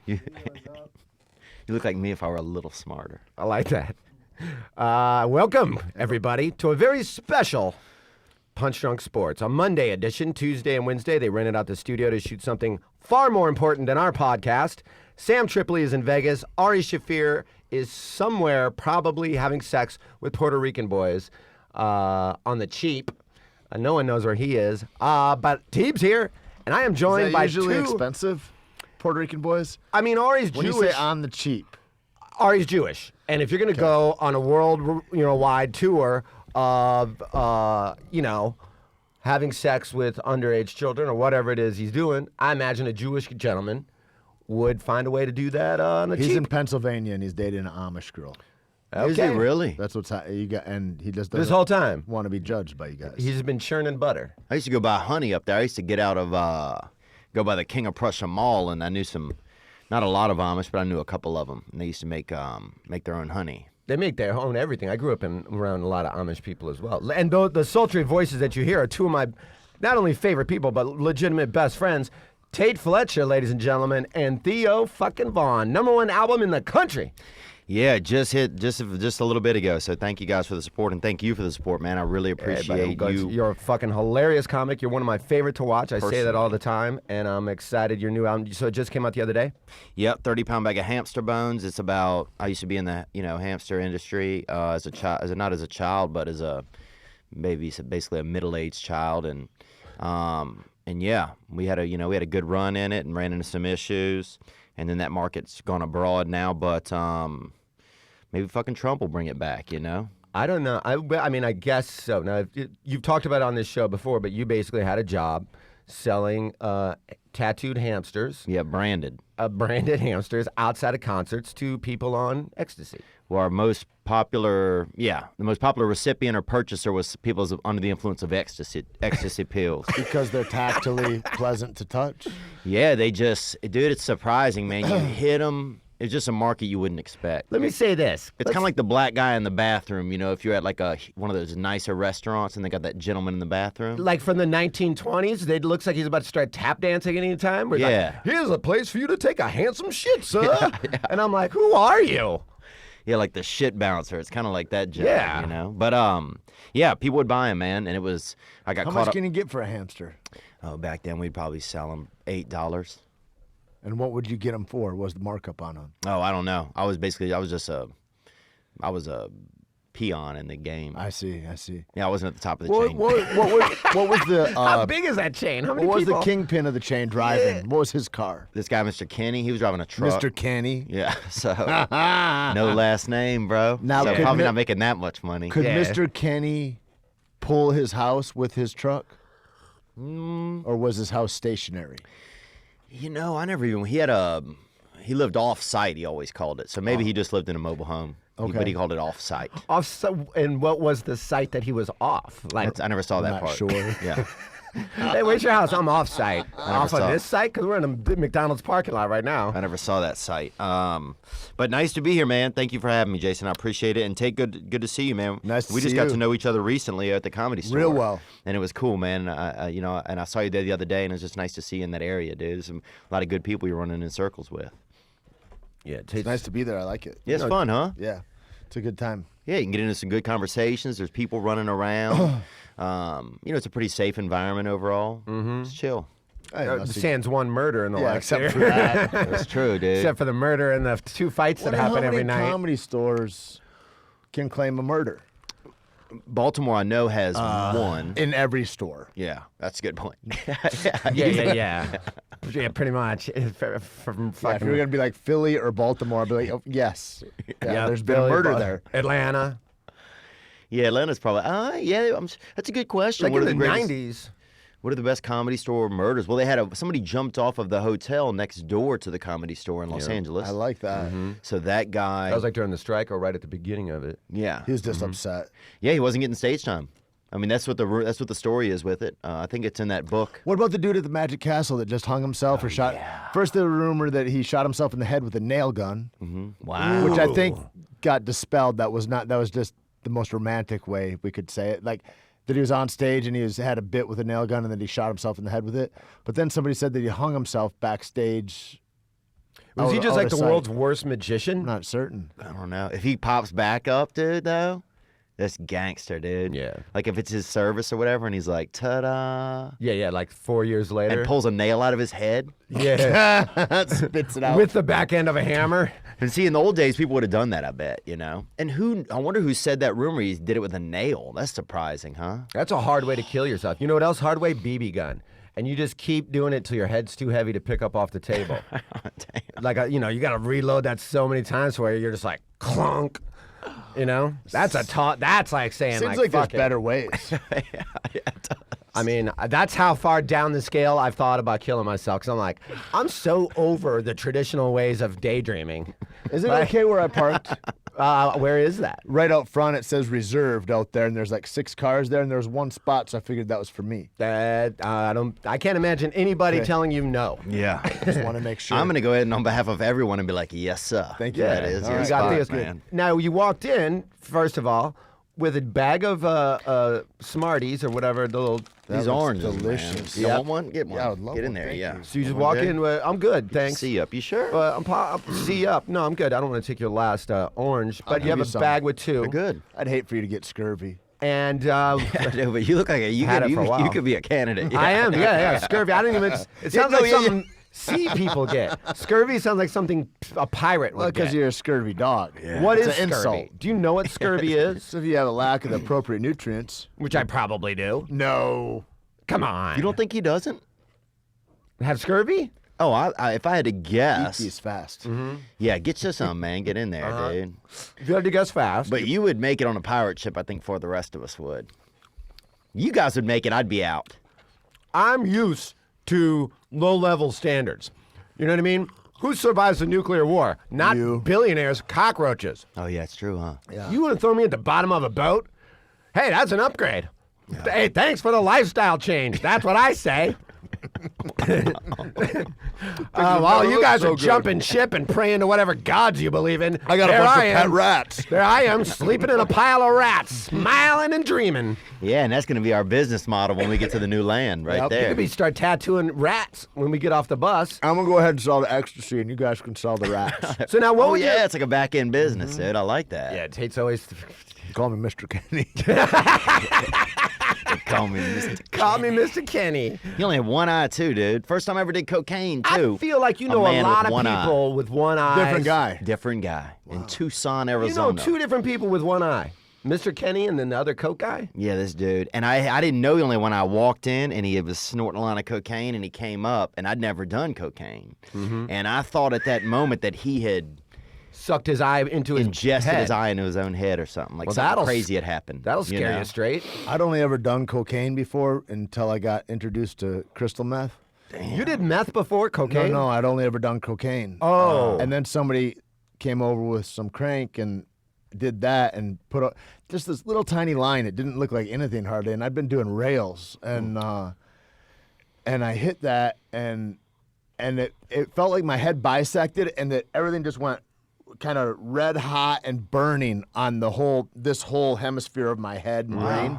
You, you look like me if I were a little smarter. I like that. Welcome, everybody, to a very special Punch Drunk Sports. On Monday edition, Tuesday and Wednesday, they rented out the studio to shoot something far more important than our podcast. Sam Tripoli is in Vegas. Ari Shafir is somewhere probably having sex with Puerto Rican boys on the cheap. No one knows where he is. But Teeb's here, and I am joined by usually two... expensive Puerto Rican boys? I mean, Ari's When Jewish. you say on the cheap. Ari's Jewish, and if you're going to go on a world, wide tour of, having sex with underage children or whatever it is he's doing, I imagine a Jewish gentleman would find a way to do that on the He's cheap. in Pennsylvania and he's dating an Amish girl. Is he really? That's what's you got, and he just This doesn't whole time, want to be judged by you guys. he's been churning butter. I used to go buy honey up there. I used to get out of, go by the King of Prussia Mall, and I knew not a lot of Amish, but I knew a couple of them. And they used to make their own honey. They make their own everything. I grew up around a lot of Amish people as well. And the sultry voices that you hear are two of my not only favorite people, but legitimate best friends. Tait Fletcher, ladies and gentlemen, and Theo fucking Vaughn. #1 album in the country. Yeah, just hit just a little bit ago. So thank you guys for the support, and thank you for the support, man. I really appreciate you. You're a fucking hilarious comic. You're one of my favorite to watch. I say that Personally. all the time, and I'm excited. Your new album, so it just came out the other day? Yep, 30-pound bag of hamster bones. It's about, I used to be in the hamster industry as a child, not as a child, but as a basically a middle-aged child, and yeah, we had a good run in it and ran into some issues, and then that market's gone abroad now, but maybe fucking Trump will bring it back, I don't know. I mean, I guess so. Now, you've talked about it on this show before, but you basically had a job selling tattooed hamsters. Yeah, branded. Branded hamsters outside of concerts to people on ecstasy. Well, the most popular recipient or purchaser was people under the influence of ecstasy pills. because they're tactily pleasant to touch. Yeah, it's surprising, man. You hit them. It's just a market you wouldn't expect. Let me say this. It's kind of like the black guy in the bathroom, if you're at like one of those nicer restaurants and they got that gentleman in the bathroom. Like from the 1920s, it looks like he's about to start tap dancing any time. Where he's Yeah. like, here's a place for you to take a handsome shit, sir. And I'm like, who are you? Yeah, like the shit bouncer. It's kind of like that job, Yeah. But yeah, people would buy them, man, and I got How caught much up. can you get for a hamster? Oh, back then we'd probably sell them $8. And what would you get them for? What was the markup on them? Oh, I don't know. I was a peon in the game. I see. Yeah, I wasn't at the top of the What chain. was the How big is that chain? How many what was people? the kingpin of the chain driving? What was his car? This guy, Mr. Kenny, he was driving a truck. Mr. Kenny. Yeah, so no last name, bro. Now, so could probably Mi- not making that much money. Could Yeah. Mr. Kenny pull his house with his truck? Or was his house stationary? I never even. He lived off-site. He always called it. So maybe he just lived in a mobile home. Okay. But he called it off-site. And what was the site that he was off? Like, I never saw that not part. sure. Yeah. hey, where's your house? I'm off site. Off saw of it. this site? Because we're in a big McDonald's parking lot right now. I never saw that site. But nice to be here, man. Thank you for having me, Jason. I appreciate it. And Tate, good to see you, man. Nice to We just see got you. to know each other recently at the Comedy Store. Real well. And it was cool, man. And I saw you there the other day, and it was just nice to see you in that area, dude. There's a lot of good people you're running in circles with. Yeah, It's nice to be there. I like it. Yeah, it's fun, huh? Yeah. It's a good time. Yeah, you can get into some good conversations. There's people running around. It's a pretty safe environment overall. Mm-hmm. It's chill. Sans one murder in the last except year. for that. That's true, dude. Except for the murder and the 2 fights that happen every night. How many comedy stores can claim a murder? Baltimore, I know, has one. In every store. Yeah, that's a good point. Yeah, pretty much. From Yeah, if you were going to be like Philly or Baltimore, I'd be like, oh, yes. Yeah, there's been a Philly, murder there. Atlanta. Yeah, Atlanta's probably. That's a good question. Like What in are the greatest- 90s. What are the best Comedy Store murders? Well, they had somebody jumped off of the hotel next door to the Comedy Store in Los Angeles. I like that. So that guy. That was like during the strike or right at the beginning of it. yeah, He was just upset. yeah, he wasn't getting stage time. I mean, that's what the story is with it. I think it's in that book. What about the dude at the Magic Castle that just hung himself or shot? First, there was a rumor that he shot himself in the head with a nail gun, Wow. which I think got dispelled. That was just the most romantic way we could say it. Like that he was on stage and had a bit with a nail gun and then he shot himself in the head with it. But then somebody said that he hung himself backstage Was he just like the sight. world's worst magician? I'm not certain. I don't know. If he pops back up, dude, though, that's gangster, dude. Yeah. Like if it's his service or whatever, and he's like, ta-da, Yeah, like 4 years later. and pulls a nail out of his head. Yeah. Spits it out. With the back end of a hammer. And see, in the old days, people would have done that, I bet, you know? And I wonder who said that rumor he did it with a nail. That's surprising, huh? That's a hard way to kill yourself. You know what else? Hard way? BB gun. And you just keep doing it till your head's too heavy to pick up off the table. Damn. Like, you got to reload that so many times where you're just like, clunk. You know? That's like saying, Seems like like there's fuck it. better ways. Yeah, it does. I mean, that's how far down the scale I've thought about killing myself. Because I'm like, I'm so over the traditional ways of daydreaming. Is it okay where I parked? Where is that? Right out front, it says reserved out there, and there's like 6 cars there, and there's one spot, so I figured that was for me. I can't imagine anybody Okay. telling you no. Yeah. Just want to make sure. I'm going to go ahead and on behalf of everyone and be like, yes, sir. Thank you. That is All your right. You got spot, this. man. Now, you walked in, first of all, with a bag of Smarties or whatever, the little. These looks oranges, delicious. man. You Yep. want one? Get one. Yeah, I would love Get in one. there, Thank yeah. you. So you just Want walk one, in with, I'm good, thanks. See up. You sure? I'm see up. No, I'm good. I don't want to take your last orange, but I'll you have give a you some. bag with 2. They're good. I'd hate for you to get scurvy. And Yeah, but you look like you Had could, it for a while. you could be a candidate. I am, yeah, scurvy. I didn't even. It sounds no, like yeah, something sea people get. Scurvy sounds like something a pirate Well, would because get. you're a scurvy dog. What It's is an scurvy? insult. Do you know what scurvy is? So if you have a lack of the appropriate nutrients, Which I probably do. no. Come on. You don't think he doesn't? have scurvy? Oh, if I had to Eat guess, these fast. yeah, get you some, man. Get in there, dude. If you had to guess fast. But you would make it on a pirate ship, I think, before the rest of us would. You guys would make it. I'd be out. I'm used to low-level standards. You know what I mean? Who survives a nuclear war? Not You. billionaires, cockroaches. Oh, yeah, it's true, huh? You want to throw me at the bottom of a boat? Hey, that's an upgrade. Hey, thanks for the lifestyle change. That's what I say. While you guys are jumping ship and praying to whatever gods you believe in, I got a there bunch I of pet am. rats. There I am, sleeping in a pile of rats, smiling and dreaming. Yeah, and that's going to be our business model when we get to the new land right Yep. there. Maybe start tattooing rats when we get off the bus. I'm going to go ahead and solve the ecstasy, and you guys can solve the rats. So now what Oh, would yeah, you... it's like a back-end business, dude. I like that. Yeah, Tate's always... Call me Mr. Kenny. Call me Mr. Call me Mr. Kenny. You only have one eye, too, dude. First time I ever did cocaine, too. I feel like you know a man lot with of one eye. people with one eye. Different guy. Different guy. In Tucson, You Arizona. know 2 different people with one eye. Mr. Kenny and then the other coke guy? Yeah, this dude. And I didn't know the only one. I walked in and he was snorting a line of cocaine and he came up and I'd never done cocaine. And I thought at that moment that he had Sucked his eye into his ingested head. his eye into his own head or something. Like Well, something that'll crazy had happened. That'll scare know? you straight. I'd only ever done cocaine before until I got introduced to crystal meth. You did meth before cocaine? No, I'd only ever done cocaine. Oh. And then somebody came over with some crank and did that and put just this little tiny line. It didn't look like anything hardly. And I'd been doing rails and I hit that and it felt like my head bisected and that everything just went kind of red hot and burning on this whole hemisphere of my head and brain.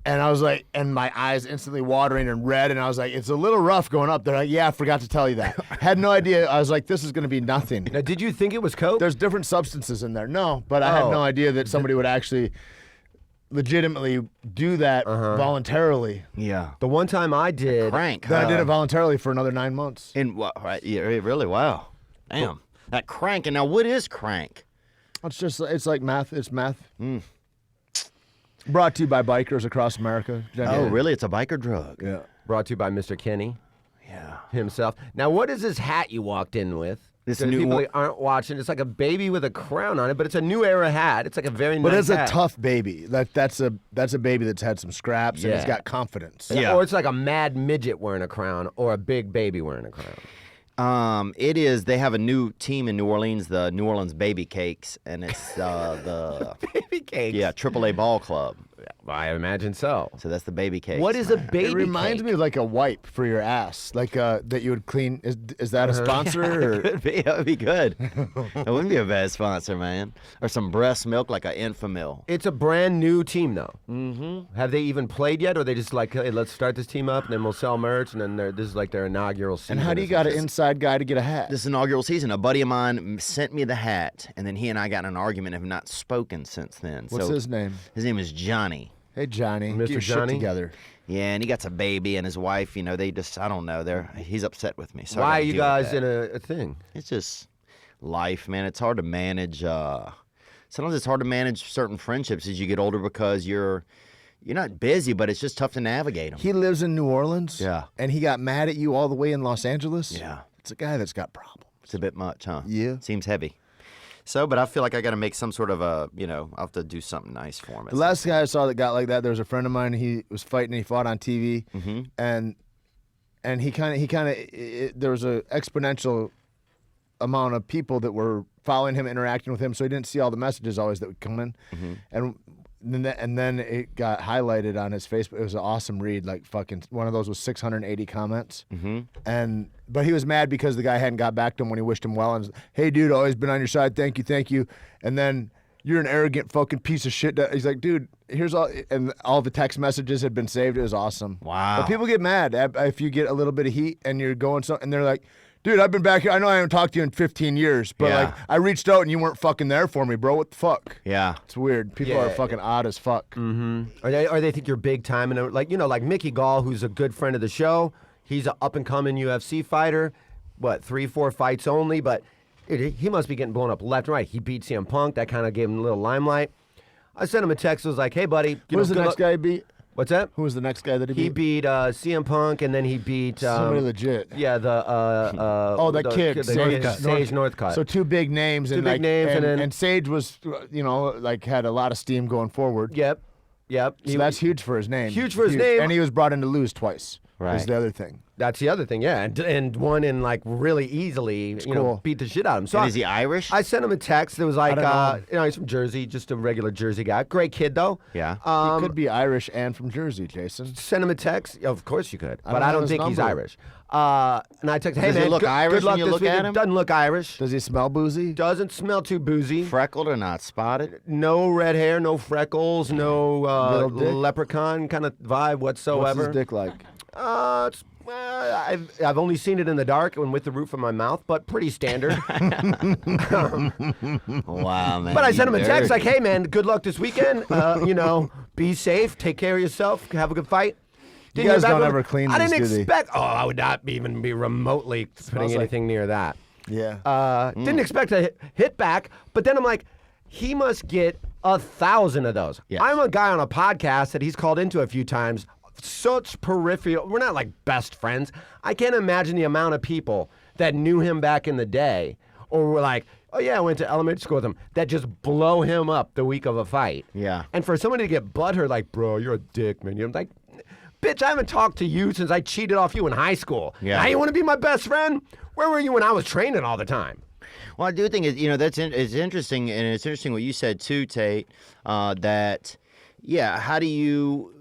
And I was like, and my eyes instantly watering and red. And I was like, it's a little rough going up there. Like, yeah, I forgot to tell you that. Had no idea. I was like, this is going to be nothing. Now, did you think it was coke? There's different substances in there. No, but I had Oh. no idea that somebody would actually legitimately do that voluntarily. Yeah. The one time I did... Crank. Then I huh? did it voluntarily for another 9 months. In what? Right? Yeah, really? Wow. Damn. That crank. And now, what is crank? It's like meth. It's meth. Brought to you by bikers across America. Oh, really? It's a biker drug. Yeah. Brought to you by Mr. Kenny Yeah. himself. Now, what is this hat you walked in with? This So new people one- aren't watching. It's like a baby with a crown on it, but it's a new era hat. It's like a very But nice it's a hat. tough baby. That's a baby that's had some scraps and Yeah. it's got confidence. Yeah. Or it's like a mad midget wearing a crown or a big baby wearing a crown. It is. They have a new team in New Orleans, the New Orleans Baby Cakes, and it's the Baby cake. AAA ball club. I imagine so. So that's the baby cake. What is a baby It reminds cake? me of like a wipe for your ass, like that you would clean. Is that a sponsor? Or? Could be. That would be good. That wouldn't be a bad sponsor, man. Or some breast milk like an Infamil. It's a brand new team, though. Mm-hmm. Have they even played yet, or are they just like, hey, let's start this team up, and then we'll sell merch, and then this is like their inaugural season? And how do you got an inside guy to get a hat? This inaugural season, a buddy of mine sent me the hat, and then he and I got in an argument and have not spoken since then. What's his name? His name is Johnny. Hey, Johnny. Mr. Get your Johnny? shit together. Yeah, and he got a baby, and his wife, they just, I don't know, he's upset with me. So I Why are gotta you deal with guys that. in a thing? It's just life, man. It's hard to manage. Sometimes it's hard to manage certain friendships as you get older because you're not busy, but it's just tough to navigate them. He lives in New Orleans. Yeah. And he got mad at you all the way in Los Angeles. Yeah. It's a guy that's got problems. It's a bit much, huh? Yeah. Seems heavy. So, but I feel like I got to make some sort of I'll have to do something nice for him. The last guy I saw that got like that, there was a friend of mine. He was fighting. He fought on TV, and he kind of there was a exponential amount of people that were following him, interacting with him. So he didn't see all the messages always that would come in, and then it got highlighted on his Facebook. It was an awesome read. Like fucking one of those was 680 comments, but he was mad because the guy hadn't got back to him when he wished him well and was, hey dude, always been on your side. Thank you. And then you're an arrogant fucking piece of shit. He's like, dude, here's all, and all the text messages had been saved. It was awesome. Wow. But people get mad if you get a little bit of heat and you're going and they're like, dude, I've been back here. I know I haven't talked to you in 15 years, but Yeah. like I reached out and you weren't fucking there for me, bro. What the fuck? Yeah. It's weird. People Yeah. are fucking odd as fuck. Or they think you're big time, and like Mickey Gall, who's a good friend of the show. He's an up and coming UFC fighter. 3-4 fights only, but he must be getting blown up left and right. He beat CM Punk. That kind of gave him a little limelight. I sent him a text. I was like, hey buddy, Who was the next guy he beat? What's that? Who was the next guy that he He beat? beat CM Punk, and then he beat Somebody legit. Yeah, the that kid, Sage Northcutt. So two big names. Two big names, and then- Sage was, had a lot of steam going forward. Yep. So that's huge for his name. Huge for his name. And he was brought in to lose twice. Right. Is the other thing. That's the other thing, yeah, and won in like really easily, cool. beat the shit out of him. So And is he Irish? I sent him a text. It was like, don't know. he's from Jersey, just a regular Jersey guy. Great kid though. Yeah. He could be Irish and from Jersey, Jason. Send him a text. Of course you could, but don't I have don't his think he's number. Irish. And I texted, hey Does he man, look good, Irish good luck when you this look at weekend. him? Doesn't look Irish. Does he smell boozy? Doesn't smell too boozy. Freckled or not spotted? No red hair, no freckles, no Little dick? leprechaun kind of vibe whatsoever. What's his dick like? I've only seen it in the dark and with the roof of my mouth, but pretty standard. Wow, man. But I you sent him a text dirty. like, hey, man, good luck this weekend. Be safe, take care of yourself, have a good fight. You Didn't guys hear back don't from- ever clean I these, didn't do they? expect. Oh, I would not even be remotely putting like- anything near that. Yeah. Didn't expect a hit back, but then I'm like, he must get 1,000 of those. Yes. I'm a guy on a podcast that he's called into a few times. Such peripheral. We're not like best friends. I can't imagine the amount of people that knew him back in the day, or were like, oh yeah, I went to elementary school with him, that just blow him up the week of a fight. Yeah. And for somebody to get butthurt like, bro, you're a dick, man. You're like, bitch, I haven't talked to you since I cheated off you in high school. Yeah. Now you want to be my best friend? Where were you when I was training all the time? Well, I do think it's interesting, and it's interesting what you said too, Tate. That, yeah, how do you,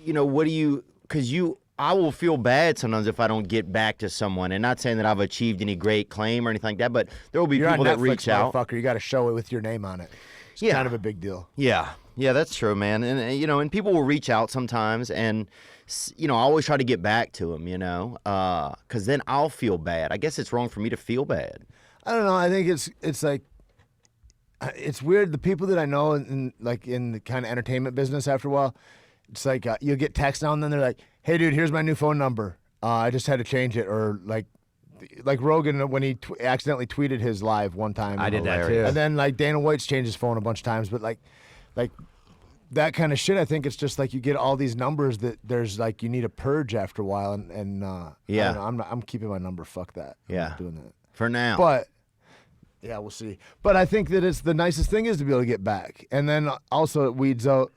what do you? Because I will feel bad sometimes if I don't get back to someone, and not saying that I've achieved any great claim or anything like that, but there will be You're people on that Netflix, reach out. motherfucker. You got to show it with your name on it. It's Yeah. kind of a big deal. Yeah, that's true, man. And and people will reach out sometimes, and I always try to get back to them, because then I'll feel bad. I guess it's wrong for me to feel bad. I don't know. I think it's like it's weird. The people that I know in the kind of entertainment business, after a while, it's like you'll get texts now and then. They're like, "Hey, dude, here's my new phone number. I just had to change it." Or like Rogan when he accidentally tweeted his live one time. I did that Hilarious. too. And then like Dana White's changed his phone a bunch of times, but like that kind of shit. I think it's just like you get all these numbers that there's like you need a purge after a while, and Yeah. I don't know, I'm keeping my number. Fuck that. I'm Yeah. not doing that. For now. But yeah, we'll see. But I think that it's the nicest thing is to be able to get back, and then also it weeds out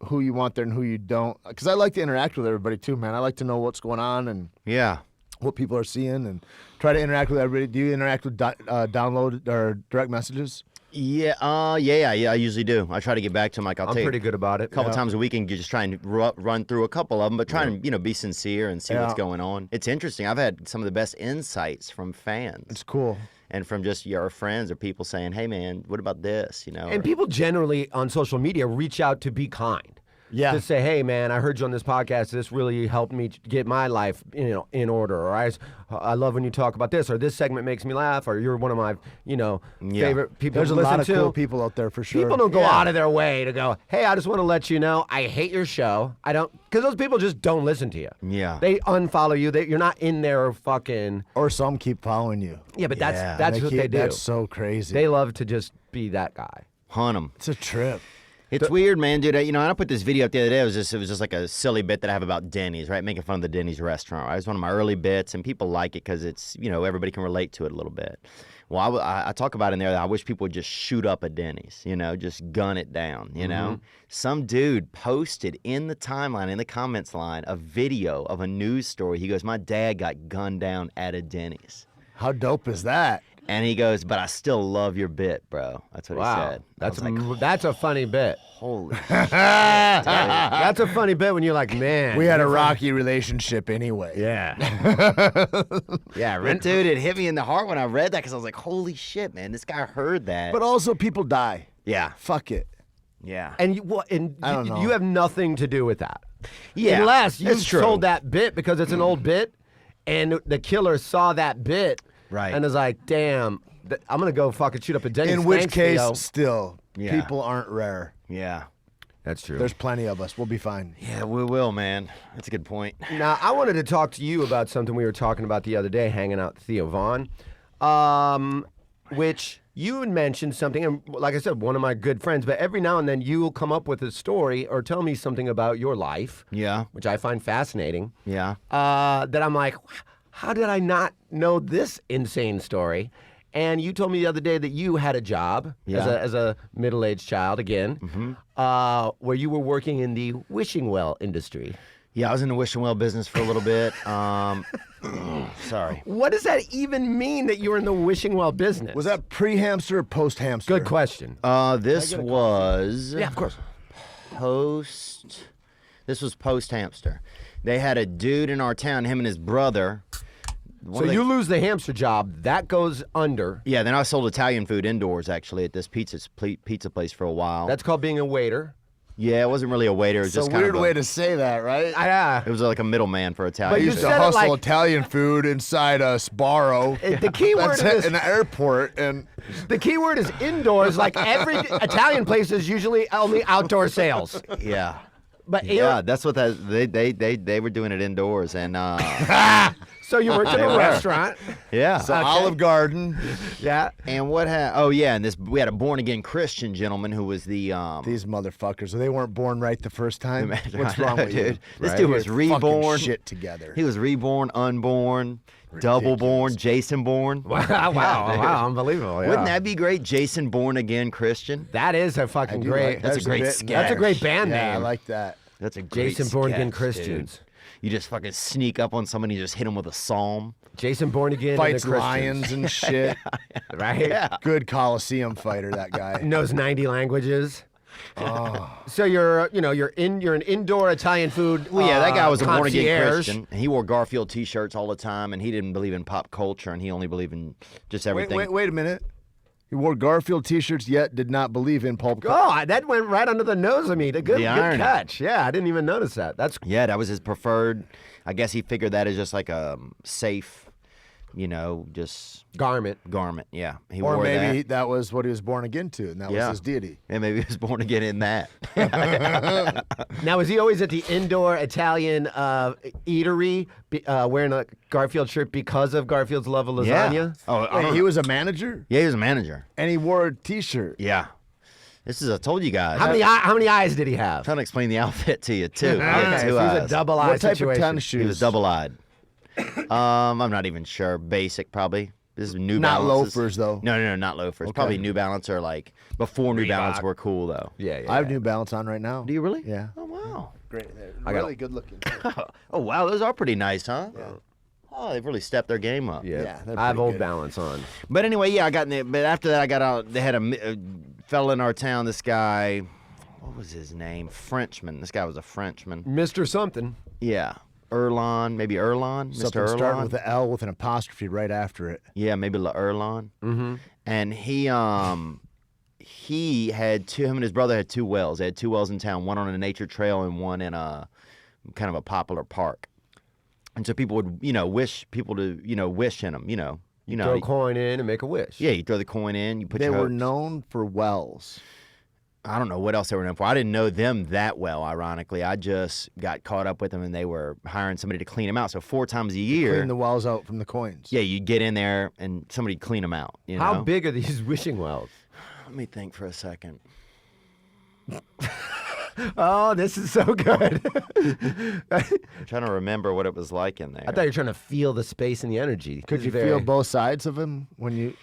who you want there and who you don't. Because I like to interact with everybody too, man. I like to know what's going on and yeah. what people are seeing, and try to interact with everybody. Do you interact with download or direct messages? Yeah, I usually do. I try to get back to them. Like, I'm pretty good about it. a couple times a week and just try and run through a couple of them, but try and be sincere and see what's going on. It's interesting. I've had some of the best insights from fans. It's cool. And from just your friends or people saying, "Hey, man, what about this?" And people generally on social media reach out to be kind. Yeah. To say, hey, man, I heard you on this podcast. This really helped me get my life, in order. Or I love when you talk about this. Or this segment makes me laugh. Or you're one of my, favorite people There's to a listen lot of to. cool people out there for sure. People don't go out of their way to go, hey, I just want to let you know I hate your show. I don't, because those people just don't listen to you. Yeah. They unfollow you. You're not in their fucking. Or some keep following you. Yeah, but that's what they do. That's so crazy. They love to just be that guy. Hunt them. It's a trip. It's weird, man, dude. And I put this video up the other day. It was just like a silly bit that I have about Denny's, right? Making fun of the Denny's restaurant. Right? It's one of my early bits, and people like it because it's, everybody can relate to it a little bit. Well, I talk about in there that I wish people would just shoot up a Denny's, just gun it down, Some dude posted in the timeline, in the comments line, a video of a news story. He goes, my dad got gunned down at a Denny's. How dope is that? And he goes, but I still love your bit, bro. That's what he said. That's a funny bit. Holy shit. That's a funny bit when you're like, man. We had a rocky relationship anyway. Yeah. But dude, it hit me in the heart when I read that because I was like, holy shit, man, this guy heard that. But also people die. Yeah. Fuck it. Yeah. And I don't know. you have nothing to do with that. Yeah. Unless you it's true. sold that bit because it's an old bit and the killer saw that bit. Right. And is like, damn, I'm going to go fucking shoot up a Denny's. In which Thanks, case, Theo. still, Yeah. people aren't rare. Yeah. That's true. There's plenty of us. We'll be fine. Yeah, we will, man. That's a good point. Now, I wanted to talk to you about something we were talking about the other day, hanging out with Theo Vaughn, which you had mentioned something, and like I said, one of my good friends, but every now and then you will come up with a story or tell me something about your life, Yeah. which I find fascinating, Yeah. that I'm like, how did I not know this insane story? And you told me the other day that you had a job as a middle-aged child again, where you were working in the wishing well industry. Yeah, I was in the wishing well business for a little bit. Sorry. What does that even mean that you were in the wishing well business? Was that pre-hamster or post-hamster? Good question. This was Yeah, of course. post. This was post hamster. They had a dude in our town, him and his brother. So you lose the hamster job, that goes under. Yeah, then I sold Italian food indoors actually at this pizza place for a while. That's called being a waiter. Yeah, it wasn't really a waiter. It was It's a just kind weird of way to say that, right? Yeah. It was like a middleman for I Italian. But you used food. to said it hustle like- Italian food inside a Sbarro. The key word That's is in an airport, and the key word is indoors. Like every Italian place is usually only outdoor sales. Yeah. But Yeah, that's what they were doing it indoors, and so you worked in a restaurant. yeah. so Olive Garden. Yeah. And what had? Oh yeah, and we had a born again Christian gentleman who was the These motherfuckers, they weren't born right the first time. What's I wrong know, with dude? you? This Right? dude was You're reborn. fucking shit together. He was reborn, unborn, double born, Jayson born. Wow, unbelievable. Yeah. Wouldn't that be great? Jayson born again Christian. That is a fucking great. That's a great bit- sketch. That's a great band Yeah, name. I like that. That's a great Jayson Born Again sketch, Christians. dude. You just fucking sneak up on somebody, and just hit him with a psalm. Jason Born Again Fights and the lions and shit. right? Yeah. Good Coliseum fighter, that guy. Knows 90 languages. So you're an indoor Italian food. Well, yeah, that guy was a born again concierge. Christian. And he wore Garfield T-shirts all the time, and he didn't believe in pop culture, and he only believed in just everything. Wait a minute. He wore Garfield T-shirts yet did not believe in pulp. Oh, that went right under the nose of me. Good irony. catch. Yeah, I didn't even notice that. That's Yeah, that was his preferred. I guess he figured that as just like a safe, just garment. garment. Yeah, he Or wore maybe that. that was what he was born again to, and that was his deity. And maybe he was born again in that. Now, was he always at the indoor Italian eatery wearing a Garfield shirt because of Garfield's love of lasagna? Yeah. Oh, I Wait, don't he know. was a manager, Yeah, he was a manager. and he wore a T-shirt. Yeah. I told you guys. How many eyes did he have? I'm trying to explain the outfit to you too. He Okay, had two so he's a eyes. double eye What type situation. of tennis shoes? He was double-eyed. I'm not even sure. Basic, probably. This is New Not Balances. loafers, though. No, not loafers. Probably New Balance or like before New Balance were cool though. Yeah. I have New Balance on right now. Do you really? Yeah. Oh wow. Great. I got Really good looking. Oh wow, those are pretty nice, huh? Yeah. Oh, they've really stepped their game up. Yeah, they're I have pretty old good. balance on. But anyway, yeah, I got in there. But after that, I got out. They had a fella in our town. This guy, what was his name? Frenchman. This guy was a Frenchman. Mr. Something. Yeah, maybe Erlon, Something Mr. starting Erlon. with an L with an apostrophe right after it. Yeah, maybe Erlon. Mm-hmm. And he had him and his brother had 2 wells. They had 2 wells in town, one on a nature trail and one in a kind of a popular park. And so people would, wish people to, wish in them, Throw a coin in and make a wish. Yeah, you throw the coin in, you put They your were hopes. known for wells. I don't know what else they were known for. I didn't know them that well, ironically. I just got caught up with them, and they were hiring somebody to clean them out. So 4 times a year. Clean the wells out from the coins. Yeah, you'd get in there, and somebody would clean them out. How big are these wishing wells? Let me think for a second. Oh, this is so good. I'm trying to remember what it was like in there. I thought you were trying to feel the space and the energy. Could you feel both sides of him when you?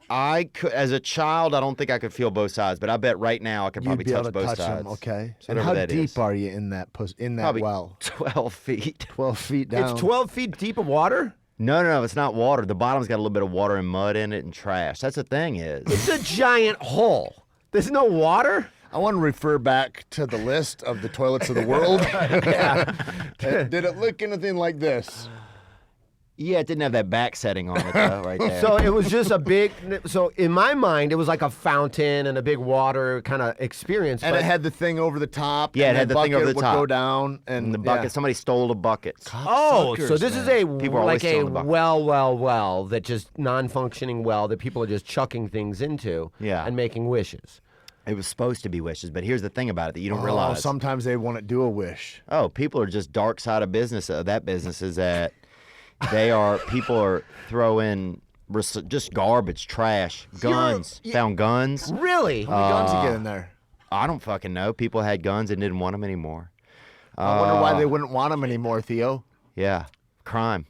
I could, as a child, I don't think I could feel both sides, but I bet right now I could You'd probably be able touch to both touch sides. them, okay. So And whatever how that deep is. are you in that Probably well? 12 feet. 12 feet down. It's 12 feet deep of water? No, it's not water. The bottom's got a little bit of water and mud in it and trash. That's the thing is. It's a giant hole. There's no water? I want to refer back to the list of the toilets of the world. Did it look anything like this? Yeah, it didn't have that back setting on it though, right there. So it was just a big, so in my mind, it was like a fountain and a big water kind of experience. And but it had the thing over the top. Yeah, it and had the thing over the bucket top. would go down. And the bucket, yeah. somebody stole the buckets. Oh, so Cocksuckers, this is man. a People are always like a stealing the bucket. well that just non-functioning well that people are just chucking things into Yeah. and making wishes. It was supposed to be wishes, but here's the thing about it that you don't Oh, realize. sometimes they want to do a wish. Oh, people are just dark side of business. That business is that people are throwing just garbage, trash, guns, found guns. Really? How many guns you get in there? I don't fucking know. People had guns and didn't want them anymore. I wonder why they wouldn't want them anymore, Theo. Yeah, crime.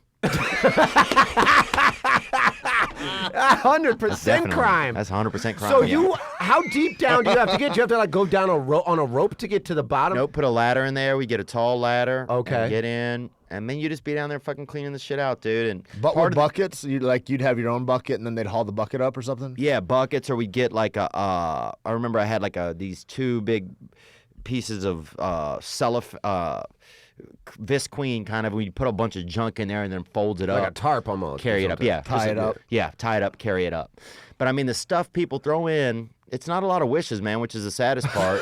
100% Definitely. crime. That's 100% crime. So yeah. how deep down do you have to get? Do you have to like go down on a rope to get to the bottom? Nope, put a ladder in there. We get a tall ladder. Okay. And get in, and then you just be down there fucking cleaning the shit out, dude. And But part with of the- buckets, you'd have your own bucket, and then they'd haul the bucket up or something. Yeah, buckets, or we'd get like I remember I had like these 2 big pieces of Visqueen kind of. We put a bunch of junk in there and then fold it Like up. a tarp almost. Carry or it up, something. yeah. Tie it up. Yeah, tie it up, carry it up. But I mean, the stuff people throw in, it's not a lot of wishes, man, which is the saddest part.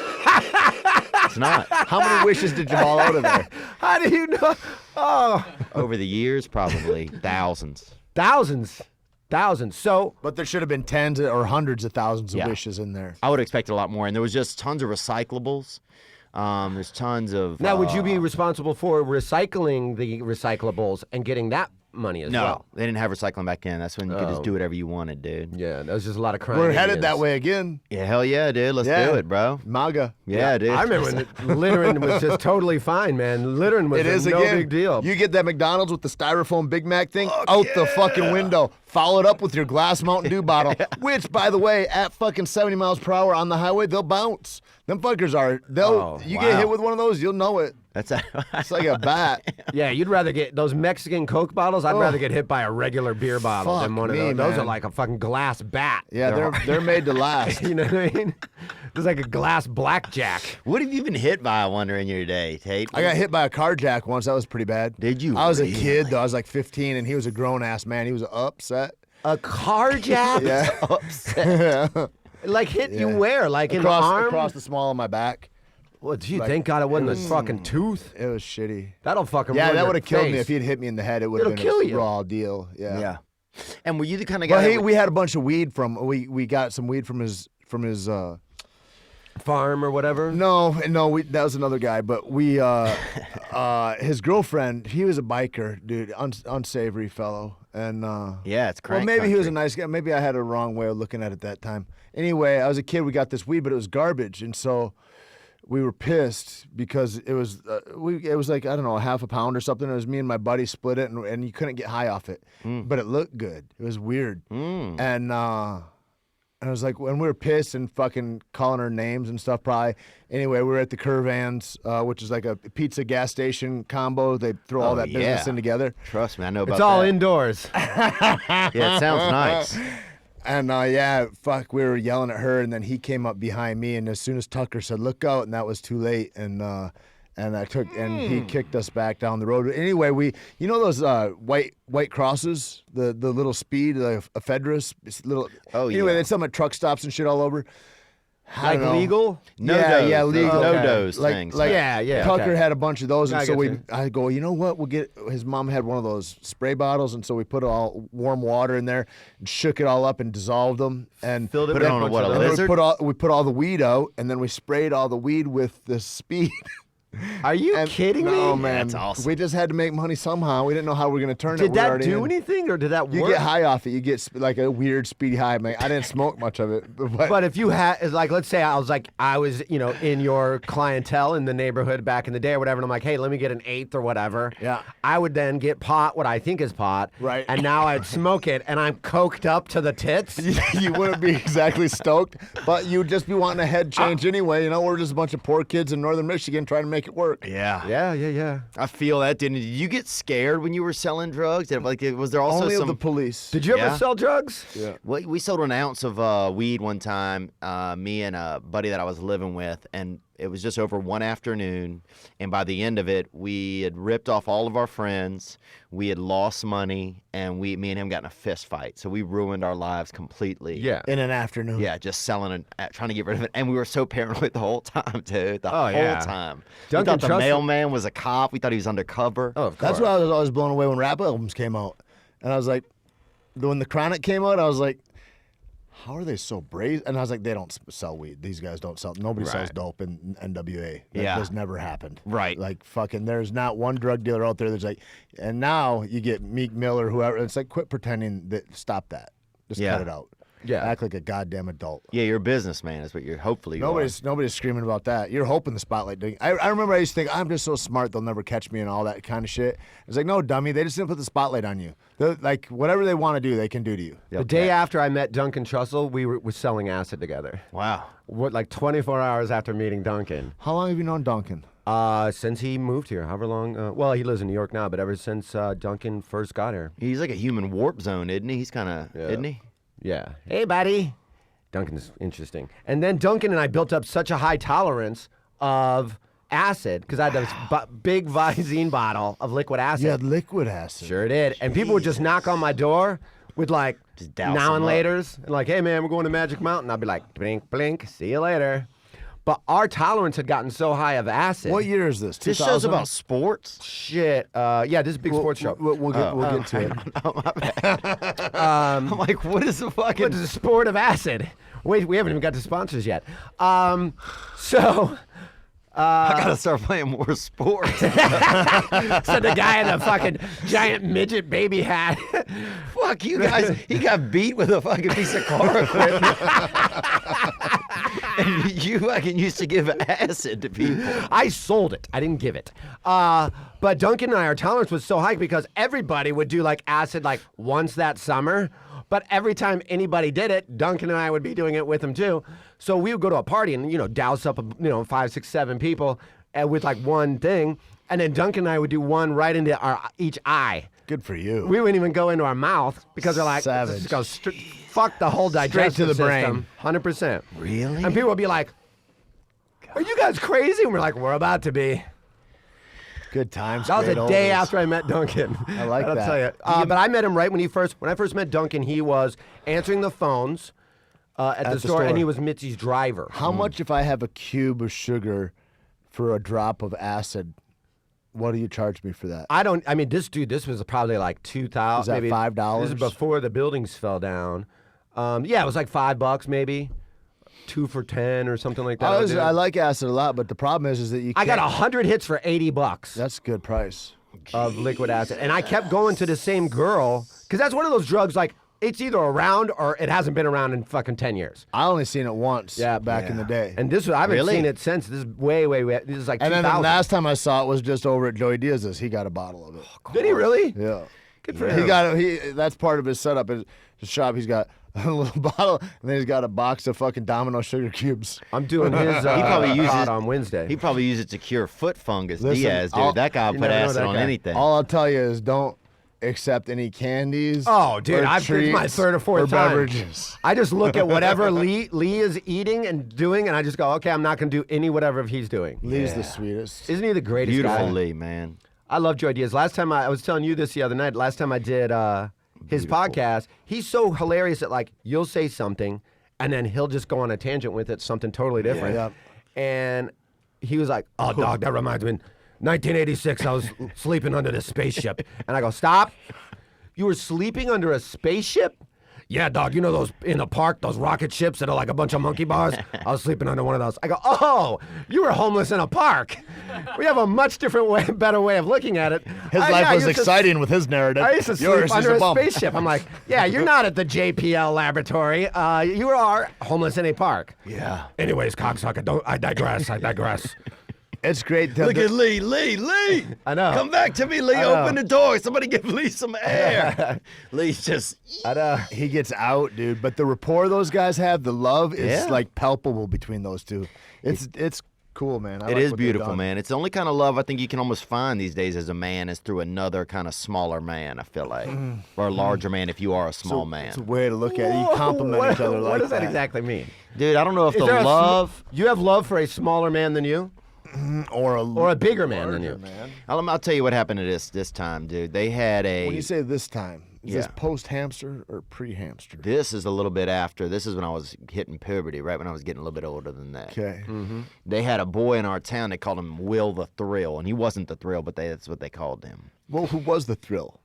It's not. How many wishes did you haul out of there? How do you know? Oh, Over the years, probably thousands. thousands. So But there should have been tens or hundreds of thousands of Yeah. wishes in there. I would expect a lot more, and there was just tons of recyclables. There's tons of. now, would you be responsible for recycling the recyclables and getting that money as No, well? they didn't have recycling back then. That's when you could just do whatever you wanted, dude. Yeah, that was just a lot of crime. We're headed Indians. that way again. Yeah, hell yeah, dude. Let's Yeah. do it, bro. MAGA. Yeah, dude. I remember when littering was just totally fine, man. Littering was It is no again. big deal. You get that McDonald's with the styrofoam Big Mac thing out the fucking window. Follow it up with your glass Mountain Dew bottle, which, by the way, at fucking 70 miles per hour on the highway, they'll bounce. Them fuckers are. You get wow. hit with one of those, you'll know it. That's It's like a bat. Yeah, you'd rather get those Mexican Coke bottles. I'd rather get hit by a regular beer bottle than Fuck one of me, those. Those are man. like a fucking glass bat. Yeah, they're made to last. You know what I mean? It's like a glass blackjack. What have you been hit by, I wonder, in your day, Tate? I got hit by a car jack once. That was pretty bad. Did you I was really? a kid, though. I was like 15, and he was a grown-ass man. He was upset. A car jack? Yeah. upset. Like hit you Yeah. where? Like in the arm? Across the small of my back. Well, gee, thank God it wasn't a fucking tooth. It was shitty. That'll fucking Yeah, ruin that your would have killed me face. if he'd hit me in the head. It would have It'll been kill a you. raw deal. Yeah. Yeah. And were you the kind of guy? Well, that hey, would- we had a bunch of weed from. We got some weed from his. farm or whatever. No, that was another guy. But we, his girlfriend, he was a biker, dude, unsavory fellow, and Yeah, it's crank well, maybe he was a country. nice guy. Maybe I had a wrong way of looking at it that time. Anyway, I was a kid. We got this weed, but it was garbage, and so we were pissed because it was it was like, I don't know, a half a pound or something. It was me and my buddy split it, and you couldn't get high off it, but it looked good. It was weird, and And I was like, when we were pissed and fucking calling her names and stuff, probably. Anyway, we were at the Curvans, which is like a pizza gas station combo. They throw all that business in together. Trust me, I know about that. It's all indoors. Yeah, it sounds nice. And we were yelling at her, and then he came up behind me, and as soon as Tucker said, "Look out," and that was too late, and he kicked us back down the road. Anyway, those white crosses, the little speed, the ephedras, little. Oh yeah. Anyway, they sell them at truck stops and shit all over. Like legal? Yeah, legal. No-dos things. Like yeah. Tucker Okay. had a bunch of those, and I so get you. I go, you know what? We'll get. His mom had one of those spray bottles, and so we put all warm water in there, and shook it all up, and dissolved them, and Filled it Put with it on a bunch what, of a those. lizard? we put all the weed out, and then we sprayed all the weed with the speed. Are you And- kidding me? No, man. That's awesome. We just had to make money somehow. We didn't know how we were going to turn it. Did We were that already do in. anything, or did that You work? get high off it. You get like a weird speedy high. Man, I didn't smoke much of it, But if you had, it's like, let's say I was, in your clientele in the neighborhood back in the day or whatever, and I'm like, hey, let me get an eighth or whatever. Yeah. I would then get pot, what I think is pot. Right. And now I'd smoke it, and I'm coked up to the tits. you wouldn't be exactly stoked, but you'd just be wanting a head change anyway. We're just a bunch of poor kids in northern Michigan trying to make it work. Yeah. Yeah. I feel that. Did you get scared when you were selling drugs? Was there also Only some? of the police. Did you ever Yeah. sell drugs? Yeah. We sold an ounce of weed one time, me and a buddy that I was living with, and it was just over one afternoon. And by the end of it, we had ripped off all of our friends. We had lost money, and me and him got in a fist fight. So we ruined our lives completely. Yeah. In an afternoon. Yeah, just selling and trying to get rid of it. And we were so paranoid the whole time, dude. The Oh, whole yeah. time. Duncan We thought the Trussell- mailman was a cop. We thought he was undercover. Oh, of course. That's why I was always blown away when rap albums came out. And I was like, when the Chronic came out, I was like, how are they so brazen? And I was like, they don't sell weed. These guys don't sell. Nobody sells Right. dope in NWA. That Yeah. just never happened. Right. Like fucking, there's not one drug dealer out there that's like, and now you get Meek Mill or whoever. It's like, quit pretending that, stop that. Just Yeah. cut it out. Yeah. Act like a goddamn adult. Yeah, you're a businessman is what you're hopefully you are. Nobody's screaming about that. You're hoping the spotlight. I remember I used to think I'm just so smart they'll never catch me and all that kind of shit. It's like, no, dummy, they just didn't put the spotlight on you. Like whatever they want to do, they can do to you. The day after I met Duncan Trussell, we were selling acid together. Wow. Like 24 hours after meeting Duncan. How long have you known Duncan? Since he moved here, however long. Well, he lives in New York now, but ever since Duncan first got here. He's like a human warp zone, isn't he? He's kind of, isn't he? Yeah. Hey, buddy. Duncan's interesting. And then Duncan and I built up such a high tolerance of acid because I had this big Visine bottle of liquid acid. You had liquid acid. Sure did. And people would just knock on my door with like Just douse now and them up. laters. And like, hey, man, we're going to Magic Mountain. I'd be like, blink, blink, see you later. But our tolerance had gotten so high of acid. What year is this? This 2000? show's about sports. Shit. Yeah, this is a big sports show. We'll get to it. I'm like, what is the fucking? What is the sport of acid? Wait, we haven't even got to sponsors yet. So I gotta start playing more sports. so the guy in the fucking giant midget baby hat. Fuck you guys. He got beat with a fucking piece of car equipment. And you fucking used to give acid to people. I sold it. I didn't give it. But Duncan and I, our tolerance was so high because everybody would do like acid like once that summer. But every time anybody did it, Duncan and I would be doing it with him too. So we would go to a party and, douse up, 5, 6, 7 people with like one thing. And then Duncan and I would do one right into each eye. Good for you. We wouldn't even go into our mouth because they're like, Savage. let's just go fuck the whole digestive to the system. 100%. Really? And people would be like, are you guys crazy? And we're like, we're about to be. Good times. That was great a day oldies. after I met Duncan. I like I'll that. tell you. But I met him right when I first met Duncan, he was answering the phones at the store, and he was Mitzi's driver. How much if I have a cube of sugar for a drop of acid? What do you charge me for that? This was probably like 2,000. Is that maybe, $5? This is before the buildings fell down. Yeah, it was like $5 maybe. 2 for 10 or something like that. I like acid a lot, but the problem is that you I can't. got 100 hits for $80 That's a good price. of liquid acid. And I kept going to the same girl, because that's one of those drugs, like, it's either around or it hasn't been around in fucking 10 years. I only seen it once back in the day. And I haven't Really? seen it since. This is way, this is like And then 2000. the last time I saw it was just over at Joey Diaz's. He got a bottle of it. Did he really? Yeah. Good for He him. got that's part of his setup. His shop. He's got a little bottle, and then he's got a box of fucking Domino sugar cubes. I'm doing his probably uses- pod on Wednesday. He probably used it to cure foot fungus. Listen, Diaz, dude. That guy You put never know acid that on guy. anything. All I'll tell you is don't accept any candies. Oh, dude, or it's my treats third or fourth or time. beverages. I just look at whatever Lee is eating and doing, and I just go, okay, I'm not going to do any whatever he's doing. Lee's the sweetest. Isn't he the greatest Beautiful guy? Lee, man. I love Joey Diaz. Last time I was telling you this the other night. Last time I did his podcast, he's so hilarious that like you'll say something, and then he'll just go on a tangent with it, something totally different. Yeah. And he was like, "Oh, dog, that reminds me. 1986, I was sleeping under this spaceship," and I go, "Stop! You were sleeping under a spaceship?" "Yeah, dog, you know those in the park, those rocket ships that are like a bunch of monkey bars? I was sleeping under one of those." I go, "Oh, you were homeless in a park." We have a much different way, better way of looking at it. His life yeah, was I used to- exciting with his narrative. I used to Yours sleep is under a bum. spaceship. I'm like, yeah, you're not at the JPL laboratory. You are homeless in a park. Yeah. Anyways, cocksucker, I digress. It's great. Look at Lee. Lee. I know. Come back to me, Lee. know. Open the door. Somebody give Lee some air. Lee's just. He gets out, dude. But the rapport those guys have, the love is Yeah. like palpable between those two. It's cool, man. I It like is what they've beautiful, done. man. It's the only kind of love I think you can almost find these days as a man is through another kind of smaller man, I feel like. Or a larger man if you are a small man. It's a way to look at it. You compliment each other like What does that that. exactly mean? Dude, I don't know if Is the there a sm- love. you have love for a smaller man than you? Or a bigger man than you? Man. I'll tell you what happened to this time, dude. They had a. When you say this time, is this Yeah. post-hamster or pre-hamster? This is a little bit after. This is when I was hitting puberty, right when I was getting a little bit older than that. Okay. They had a boy in our town. They called him Will the Thrill, and he wasn't the Thrill, but that's what they called him. Well, who was the thrill?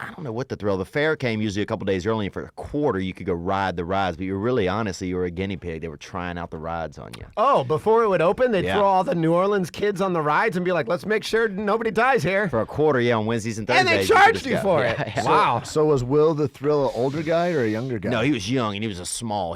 I don't know what the Thrill. The fair came usually a couple days early, and for a quarter you could go ride the rides. But you really, honestly, you were a guinea pig. They were trying out the rides on you. Oh, before it would open, they'd Yeah. throw all the New Orleans kids on the rides and be like, let's make sure nobody dies here. For a quarter, yeah, on Wednesdays and Thursdays. And they you could charged just you go. for Yeah, it. yeah. Wow. So was Will the thrill an older guy or a younger guy? No, he was young, and he was a small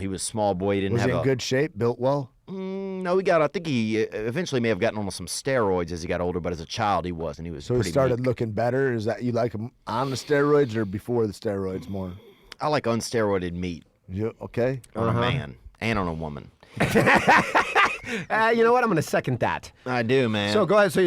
boy. He didn't was have he in a. good shape, built well? No, I think he eventually may have gotten on some steroids as he got older, but as a child he wasn't. He was So he pretty started meek. looking better. Is that you like him on the steroids or before the steroids more? I like unsteroided meat You okay? on a man and on a woman. You know what? I'm going to second that. I do, man. So go ahead. So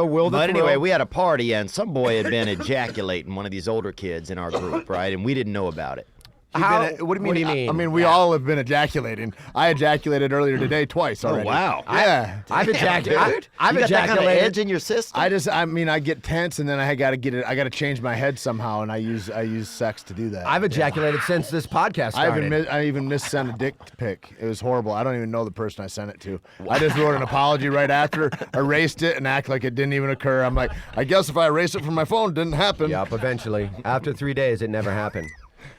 Will the But Thrill. anyway, we had a party, and some boy had been ejaculating one of these older kids in our group, right? And we didn't know about it. How, What do you mean? I mean, we Yeah. all have been ejaculating. I ejaculated earlier today twice already. wow. Yeah. I've Damn, ejaculated. dude. I've you got that kind of ejaculated. edge in your system? I get tense and then I got to get it. I got to change my head somehow, and I use sex to do that. I've ejaculated since this podcast I started. even missent a dick pic. It was horrible. I don't even know the person I sent it to. I just wrote an apology right after, erased it, and act like it didn't even occur. I'm like, I guess if I erase it from my phone, it didn't happen. Yup, eventually. After 3 days, it never happened.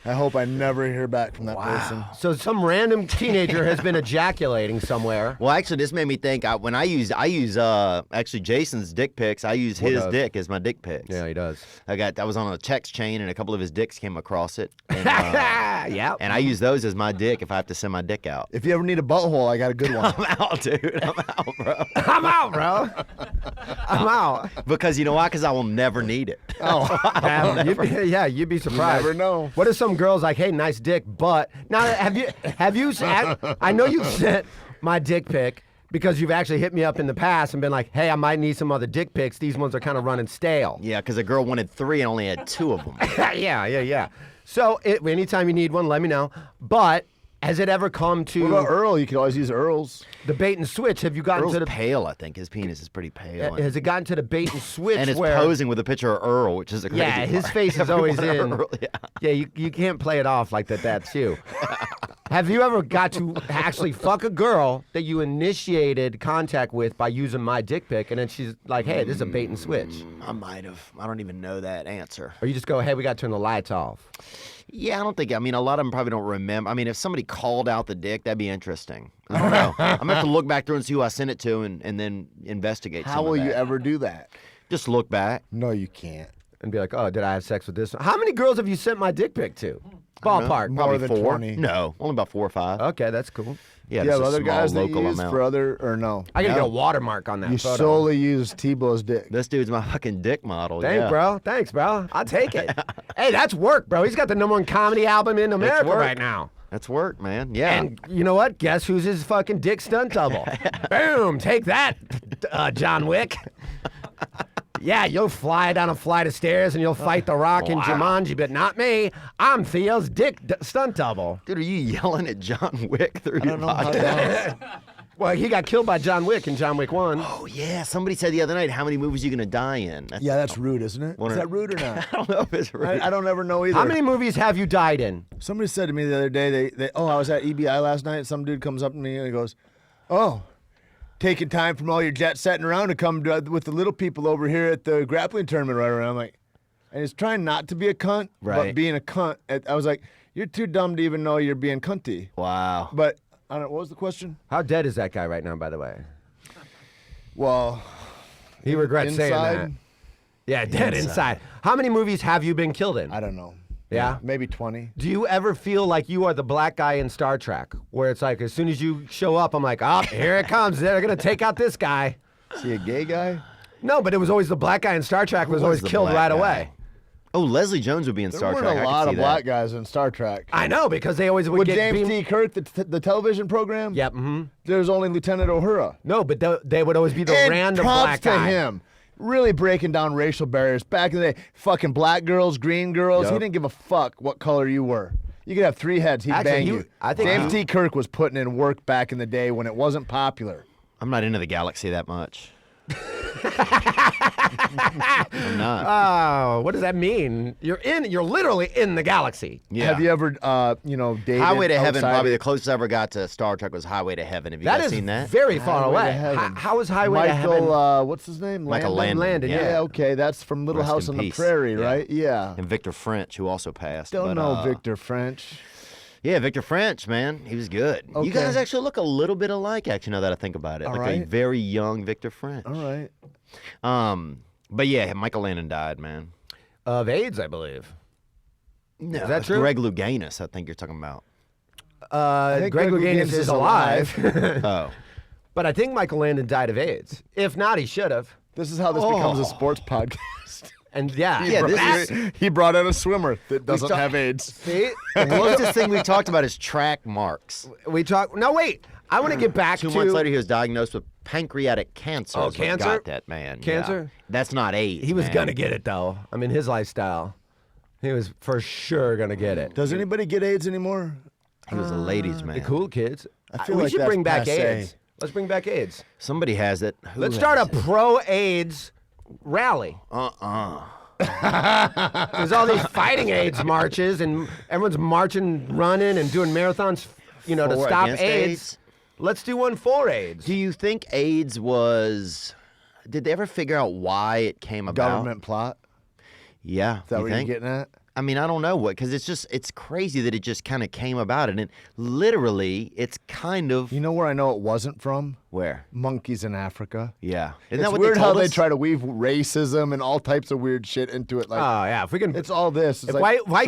I hope I never hear back from that person. So some random teenager has been ejaculating somewhere. Well, actually, this made me think. When I use actually Jason's dick pics. I use his does? dick as my dick pics. Yeah, he does. I was on a text chain, and a couple of his dicks came across it. And, Yeah. and I use those as my dick if I have to send my dick out. If you ever need a butthole, I got a good one. I'm out, dude. I'm out, bro. I'm out, bro. I'm out. Because you know why? Because I will never need it. You'd be surprised. never know. What if some girl's like, "Hey, nice dick," but now have you? I know you've sent my dick pic because you've actually hit me up in the past and been like, "Hey, I might need some other dick pics. These ones are kind of running stale." Yeah, because a girl wanted 3 and only had 2 of them. yeah. So anytime you need one, let me know. But has it ever come What about to Earl? You could always use Earl's. the bait and switch? Have you gotten Earl's to the? pale, I think. His penis is pretty pale. and- Has it gotten to the bait and switch? and it's where, posing with a picture of Earl, which is a crazy Yeah, his part. face is always Everyone in. Earl, yeah. Yeah, you can't play it off like that. That's you. Have you ever got to actually fuck a girl that you initiated contact with by using my dick pic, and then she's like, "Hey, this is a bait and switch," I might have. I don't even know that answer. or you just go, "Hey, we got to turn the lights off." Yeah, I don't think. I mean, a lot of them probably don't remember. I mean, if somebody called out the dick, that'd be interesting. I don't know. I'm gonna have to look back through and see who I sent it to, and then investigate. How some of will you that. ever do that? Just look back? No, you can't. And be like, "Oh, did I have sex with this one?" How many girls have you sent my dick pic to? Ballpark. More Probably than 4. 20. No, only about 4 or 5. Okay, that's cool. Yeah, Do you just have a other small guys that local you use amount. for other, or no? I gotta No. get a watermark on that You photo. solely use Thibault's dick. This dude's my fucking dick model. Thanks, yeah. bro. Thanks, bro. I'll take it. Hey, that's work, bro. He's got the #1 comedy album in America work. right now. That's work, man. Yeah. And you know what? Guess who's his fucking dick stunt double? Boom! Take that, John Wick. Yeah, you'll fly down a flight of stairs and you'll fight the Rock in Jumanji, but not me. I'm Theo's dick stunt double. Dude, are you yelling at John Wick through I your don't know how podcast? that. Well, he got killed by John Wick in John Wick 1. Oh, yeah. Somebody said the other night, how many movies are you going to die in? Yeah, that's rude, isn't it? Wonder- Is that rude or not? I don't know if it's right. I don't ever know either. How many movies have you died in? Somebody said to me the other day, I was at EBI last night, and some dude comes up to me and he goes, "Oh, taking time from all your jet setting around to come with the little people over here at the grappling tournament right around." I'm like, and he's trying not to be a cunt, but Right. being a cunt. I was like, "You're too dumb to even know you're being cunty." Wow. But I don't. What was the question? How dead is that guy right now, by the way? Well, He regrets saying that. inside, Yeah, dead inside. How many movies have you been killed in? I don't know. Yeah? Maybe 20. Do you ever feel like you are the black guy in Star Trek, where it's like as soon as you show up, I'm like, oh, here it comes. They're gonna take out this guy. Is he a gay guy? No, but it was always the black guy in Star Trek was always the killed black right guy? away. Oh, Leslie Jones would be in There Star weren't Trek. a I could lot see of that. black guys in Star Trek. I know because they always would With get James beamed. T. Kirk, the television program? Yep. Mm-hmm. There's only Lieutenant Uhura. No, but they would always be the And random props black to guy. him. Really breaking down racial barriers. Back in the day, fucking black girls, green girls. Yep. He didn't give a fuck what color you were. You could have 3 heads. He'd Actually, bang he- you. I think James he- T. Kirk was putting in work back in the day when it wasn't popular. I'm not into the galaxy that much. I'm not. Oh, what does that mean? You're literally in the galaxy. Yeah. Have you ever, dated Highway to Heaven, outside- probably the closest I ever got to Star Trek was Highway to Heaven. Have you That guys is seen that? very far Highway away. to Heaven. How is Highway to Heaven? Michael, what's his name? Michael Landon? Landon. yeah. Okay, that's from Little Rest House in on the peace. Prairie, Yeah. right? Yeah. And Victor French, who also passed. Don't but, know Victor French. Yeah, Victor French, man. He was good. Okay. You guys actually look a little bit alike, actually, now that I think about it. All like a right. very young Victor French. All right. But yeah, Michael Landon died, man. Of AIDS, I believe. No, that true? Greg Louganis, I think you're talking about. think Greg Greg Louganis Louganis is is alive. Oh. But I think Michael Landon died of AIDS. If not, he should have. This is how this becomes a sports podcast. And yeah, Yeah, this He brought out a swimmer that doesn't talk- have AIDS. see, The closest thing we talked about is track marks. we talk. No, wait. I want to get back 2 to months later, he was diagnosed with pancreatic cancer. Oh, is what cancer? got that man. Cancer? Yeah. That's not AIDS. He was man. gonna get it though. I mean, his lifestyle. He was for sure gonna get it. Does anybody get AIDS anymore? He was a ladies' man. The cool kids. I feel we like should that's bring back passé. AIDS. Let's bring back AIDS. Somebody has it. Who Let's start has a pro-AIDS rally. There's all these fighting AIDS marches, and everyone's marching, running, and doing marathons, to For stop against AIDS. AIDS? Let's do one for AIDS. Do you think AIDS was? Did they ever figure out why it came about? Government plot? Yeah. Is that you what think? you're getting at? I mean, I don't know what, because it's crazy that it just kind of came about, and literally, it's kind of You know where I know it wasn't from? where? Monkeys in Africa. Yeah. Isn't It's that what weird they how told they us? try to weave racism and all types of weird shit into it. Like, Oh yeah, if we can. it's all this. It's if like, white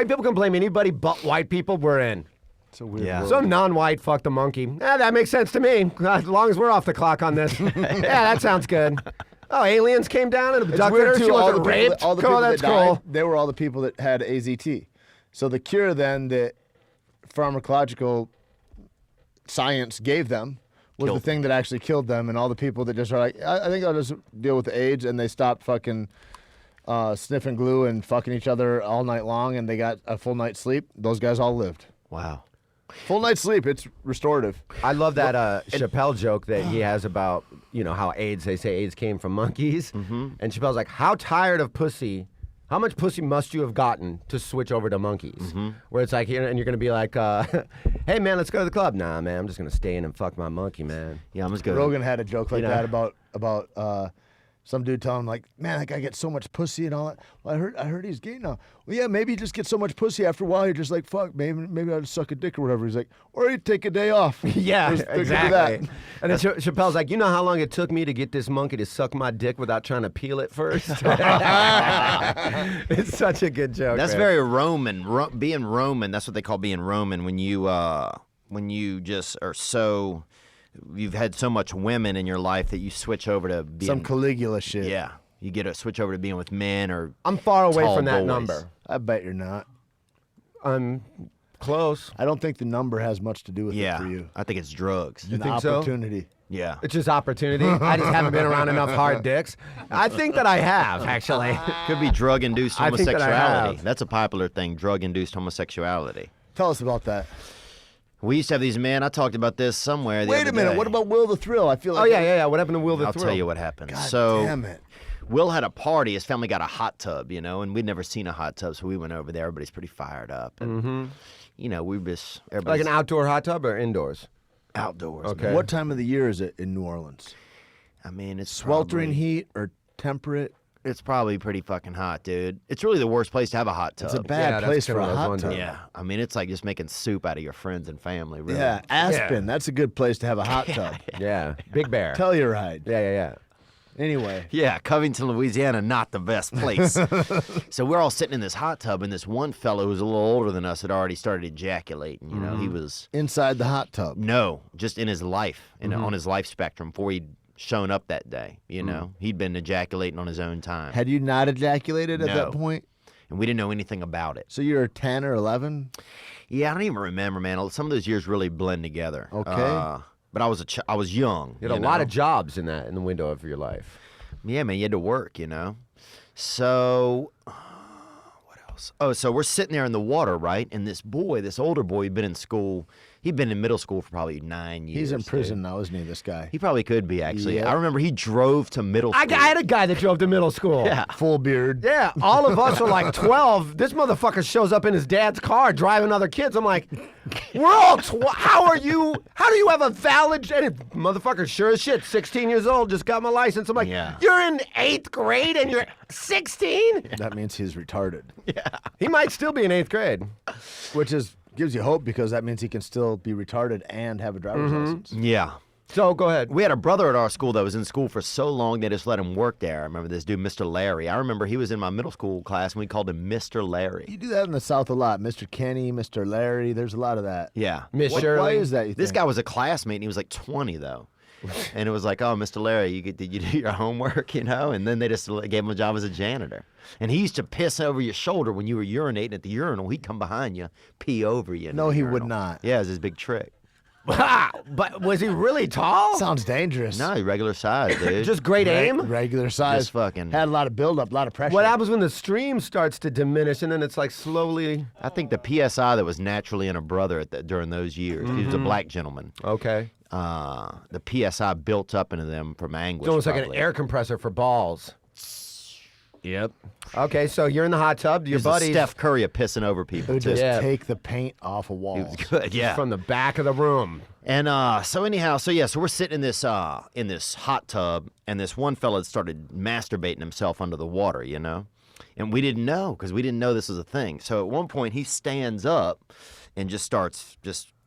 people can blame anybody but white people, we're in. it's a weird Yeah. world. Some non-white fucked a monkey. That makes sense to me. As long as we're off the clock on this. Yeah, that sounds good. Oh, aliens came down and It's abducted weird her. too. She All wasn't the people, raped. that, all the Cool, people that that's died, cool. they were all the people that had AZT. So the cure then that pharmacological science gave them was the thing that actually killed them, and all the people that just are like, I think I'll just deal with the AIDS, and they stopped fucking sniffing glue and fucking each other all night long, and they got a full night's sleep. Those guys all lived. Wow. Full night's sleep, it's restorative. I love that Chappelle joke that he has about, how AIDS, they say AIDS came from monkeys. Mm-hmm. And Chappelle's like, how much pussy must you have gotten to switch over to monkeys? Mm-hmm. Where it's like, and you're going to be like, hey, man, let's go to the club. Nah, man, I'm just going to stay in and fuck my monkey, man. Yeah, I'm just good. Rogan had a joke like You know. that about Some dude telling him like, man, that guy gets so much pussy and all that. Well, I heard he's gay now. Well, yeah, maybe he just gets so much pussy after a while. You're just like, fuck, maybe I'll just suck a dick or whatever. He's like, or you take a day off. Yeah, Just think of exactly. that. And then Chappelle's like, you know how long it took me to get this monkey to suck my dick without trying to peel it first? It's such a good joke. That's man. very Roman. Being Roman, that's what they call being Roman. When you just are so, you've had so much women in your life that you switch over to being Some Caligula shit. Yeah, you get to switch over to being with men or. I'm far away tall from that boys. number. I bet you're not. I'm close. I don't think the number has much to do with it for you. I think it's drugs. An think so? opportunity. Yeah. It's just opportunity. I just haven't been around enough hard dicks. I think that I have, actually. Could be drug-induced I think that I homosexuality. have. That's a popular thing, drug-induced homosexuality. Tell us about that. We used to have these men. I talked about this somewhere. Wait a minute. Day. What about Will the Thrill? I feel like. Oh, yeah. What happened to Will the I'll Thrill? tell you what happened. God so, damn it. Will had a party. His family got a hot tub, and we'd never seen a hot tub, so we went over there. Everybody's pretty fired up. And, we just Like everybody's an outdoor hot tub or indoors? outdoors. Okay. man. What time of the year is it in New Orleans? I mean, it's Sweltering probably, heat or temperate? It's probably pretty fucking hot, dude. It's really the worst place to have a hot tub. It's a Yeah, bad that's place for kinda a what I was hot wondering. tub. Yeah, I mean, it's like just making soup out of your friends and family. Really. Yeah, Aspen. That's a good place to have a hot tub. Yeah. Big Bear. Telluride. Yeah. Anyway. Yeah, Covington, Louisiana, not the best place. So we're all sitting in this hot tub, and this one fellow who was a little older than us had already started ejaculating. He was Inside the hot tub. just in his life, on his life spectrum before he'd shown up that day. He'd been ejaculating on his own time, Had you not ejaculated at No. that point? and we didn't know anything about it. So you're 10 or 11? Yeah, I don't even remember, man. Some of those years really blend together. Okay. But I was young. You had a lot of jobs in the window of your life. Yeah, man, you had to work, So, what else? Oh, so we're sitting there in the water, right? And this older boy, he'd been in school. He'd been in middle school for probably 9 years. He's in dude. prison now, isn't he, this guy? He probably could be, actually. Yeah. I remember he drove to middle school. I had a guy that drove to middle school. Yeah. Full beard. Yeah, all of us are like 12. This motherfucker shows up in his dad's car driving other kids. I'm like, we're all how do you have a valid motherfucker sure as shit, 16 years old, just got my license. I'm like, Yeah. you're in 8th grade and you're 16? That means he's retarded. He might still be in 8th grade. Which gives you hope because that means he can still be retarded and have a driver's license. Yeah. So go ahead. We had a brother at our school that was in school for so long they just let him work there. I remember this dude, Mr. Larry. I remember he was in my middle school class and we called him Mr. Larry. You do that in the South a lot. Mr. Kenny, Mr. Larry, there's a lot of that. Yeah. Miss Why Shirley. is that, you This think? guy was a classmate and he was like 20 though. And it was like, oh, Mr. Larry, did you do your homework, And then they just gave him a job as a janitor. And he used to piss over your shoulder when you were urinating at the urinal. He'd come behind you, pee over you. in No, the he would urinal. not. Yeah, it was his big trick. But was he really tall? Sounds dangerous. No, he regular size, dude. Just great aim? Regular size. Just fucking- Had a lot of buildup, a lot of pressure. What happens when the stream starts to diminish and then it's like slowly... I think the PSI that was naturally in a brother during those years, he was a black gentleman. Okay. The PSI built up into them from anguish. It's almost like an probably. air compressor for balls. Yep. Okay, so you're in the hot tub. Your He's a buddies Steph Curry of pissing over It people would too. just Yeah. take the paint off of He walls. was good, yeah. from the back of the room. And so anyhow, so we're sitting in this hot tub, and this one fella had started masturbating himself under the water, and we didn't know because we didn't know this was a thing. So at one point he stands up and just starts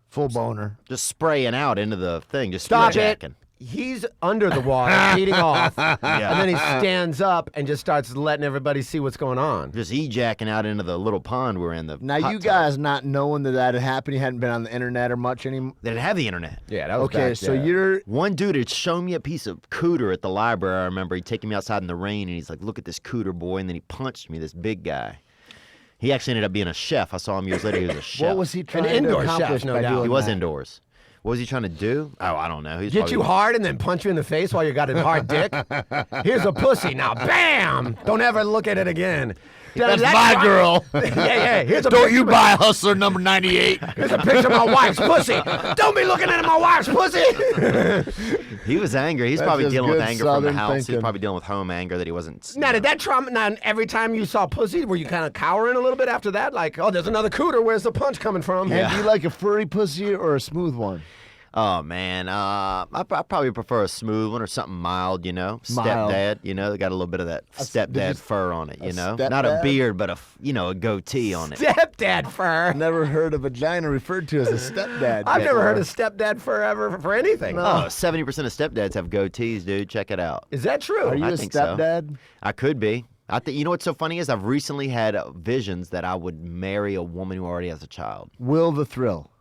Full boner. just spraying out into the thing, just Stop it. jacking. He's under the water, heating off, and then he stands up and just starts letting everybody see what's going on. Just jacking out into the little pond we're in. The Now, hot you tub. guys not knowing that had happened, you hadn't been on the internet or much anymore. They didn't have the internet. Yeah, that was Okay, back so then. you're One dude had shown me a piece of cooter at the library. I remember he'd taken me outside in the rain, and he's like, "Look at this cooter, boy!" And then he punched me. This big guy. He actually ended up being a chef. I saw him years later. He was a chef. what was he trying indoor to chef, accomplish no by doubt. doing He was that? indoors. What was he trying to do? Oh, I don't know. He's Get probably- you hard and then punch you in the face while you got a hard dick. Here's a pussy. Now, bam! Don't ever look at it again. That's my girl. yeah. Here's a Don't picture you of- buy Hustler number 98? Here's a picture of my wife's pussy. Don't be looking at my wife's pussy. He was angry. He's That's probably just dealing with good anger from the Southern house. He's thinking. probably dealing with home anger that he wasn't. Now, did that trauma? Now, every time you saw pussy, were you kind of cowering a little bit after that? Like, oh, there's another cooter. Where's the punch coming from? And do you like a furry pussy or a smooth one? Oh man, I probably prefer a smooth one or something mild, you know. Mild. Stepdad, you know, they got a little bit of that stepdad fur on it, you know. stepdad? Not a beard, but a goatee on it. Stepdad fur. Never heard a vagina referred to as a stepdad. I've never heard before. of stepdad fur ever for anything. Oh, 70% of stepdads have goatees, dude. Check it out. Is that true? Are you I a think so. stepdad? I could be. I think you know what's so funny is I've recently had visions that I would marry a woman who already has a child. Will the Thrill.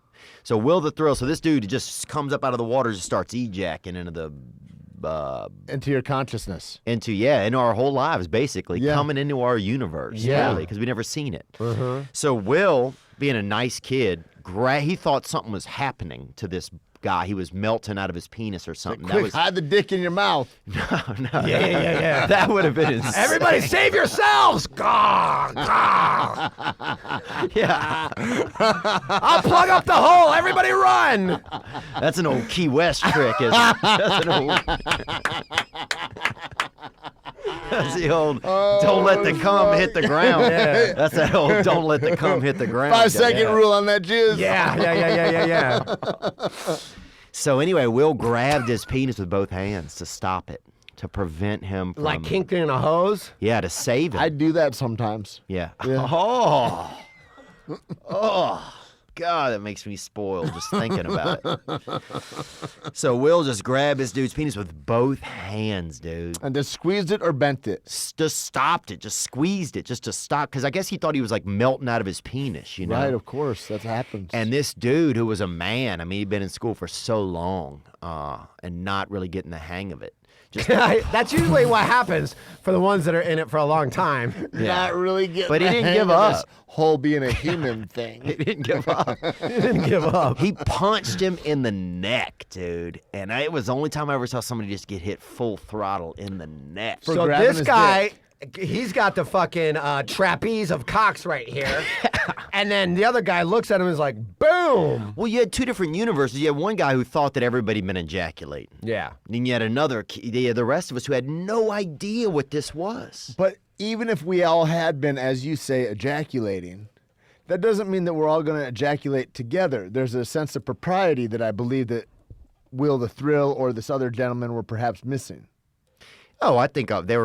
So Will the Thrill. So this dude just comes up out of the water, just starts ejacking into the Into your consciousness. into our whole lives, basically Yeah. coming into our universe. Yeah. Really, because we never seen it. So Will, being a nice kid, he thought something was happening to this guy. He was melting out of his penis or something. Quick, hide the dick in your mouth. No. Yeah. That would have been insane. Everybody save yourselves! Gah, gah. Yeah. I'll plug up the hole. Everybody run! That's an old Key West trick, isn't it? That's an old. That's the old don't let the cum hit the ground. Yeah. That's that old don't let the cum hit the ground. 5-second rule on that jizz. Yeah. So anyway, Will grabbed his penis with both hands to stop it, to prevent him from Like kinking a hose? Yeah, to save him. I do that sometimes. Yeah. Yeah. Oh, God, that makes me spoiled just thinking about it. So Will just grabbed his dude's penis with both hands, dude. And just squeezed it or bent it. Just stopped it, just squeezed it, just to stop. Because I guess he thought he was like melting out of his penis, you know? Right, of course. That happens. And this dude who was a man, I mean, he'd been in school for so long and not really getting the hang of it. Just That's usually what happens for the ones that are in it for a long time. not really getting But he the didn't hang give of this up. whole being a human thing. He didn't give up. He didn't give up. He punched him in the neck, dude. And it was the only time I ever saw somebody just get hit full throttle in the neck. For So grabbing this his guy, he's got the fucking trapeze of cocks right here. And then the other guy looks at him and is like, boom. Well, you had two different universes. You had one guy who thought that everybody been ejaculating. Yeah. And you had the rest of us who had no idea what this was. But even if we all had been, as you say, ejaculating, that doesn't mean that we're all going to ejaculate together. There's a sense of propriety that I believe that Will the Thrill or this other gentleman were perhaps missing. Oh, I think they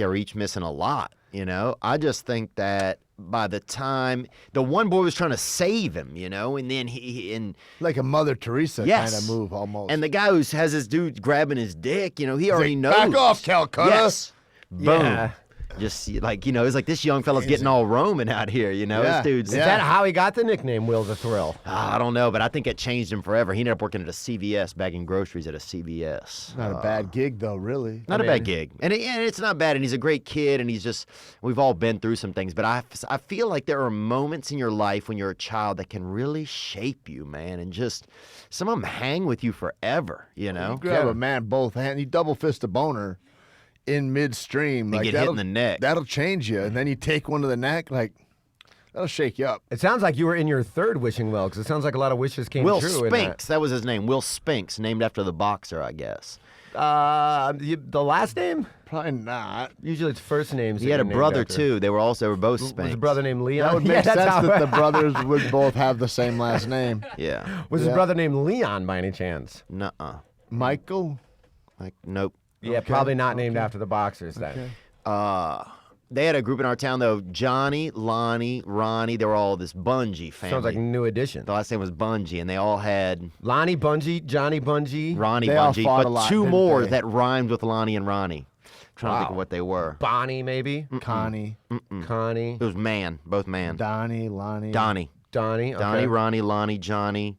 were each missing a lot, you know? I just think that by the time the one boy was trying to save him, you know, and then Like a Mother Teresa Yes. kind of move almost. and the guy who has his dude grabbing his dick, you know, he already knows. Back off, Calcutta. Yes. Boom. Yeah. Just like, you know, it's like this young fella's getting all Roman out here, you know? Yeah. This dude's, Is that how he got the nickname Will the Thrill? I don't know, but I think it changed him forever. He ended up working at a CVS, bagging groceries at a CVS. Not a bad gig, though, really. Not a bad gig. And it's not bad. And he's a great kid. And we've all been through some things. But I feel like there are moments in your life when you're a child that can really shape you, man. And just some of them hang with you forever, you know? You grab a man both hands, you double fist a boner in midstream. And get hit in the neck. That'll change you. And then you take one to the neck, like, that'll shake you up. It sounds like you were in your third wishing well, because it sounds like a lot of wishes came Will true. Spinks. That was his name. Will Spinks, named after the boxer, I guess. The last name? Probably not. Usually it's first names. He had a brother, too. They were both Spinks. Was his brother named Leon? That would Yeah, make that's sense how- that the brothers would both have the same last name. Yeah. Was his Yeah. brother named Leon by any chance? Nuh-uh. Michael? Like, nope. Yeah, probably not named after the boxers then. They had a group in our town, though. Johnny, Lonnie, Ronnie. They were all this Bungee family. Sounds like a new addition. The last name was Bungee, and they all had Lonnie Bungie, Johnny Bungie, Ronnie They all Bungee, fought a but lot, two didn't more they? that rhymed with Lonnie and Ronnie. Trying to think of what they were. Bonnie maybe, Connie? Connie, It was both man. Donnie? Lonnie? Donnie. Donnie, okay. Donnie, Ronnie, Lonnie, Johnny.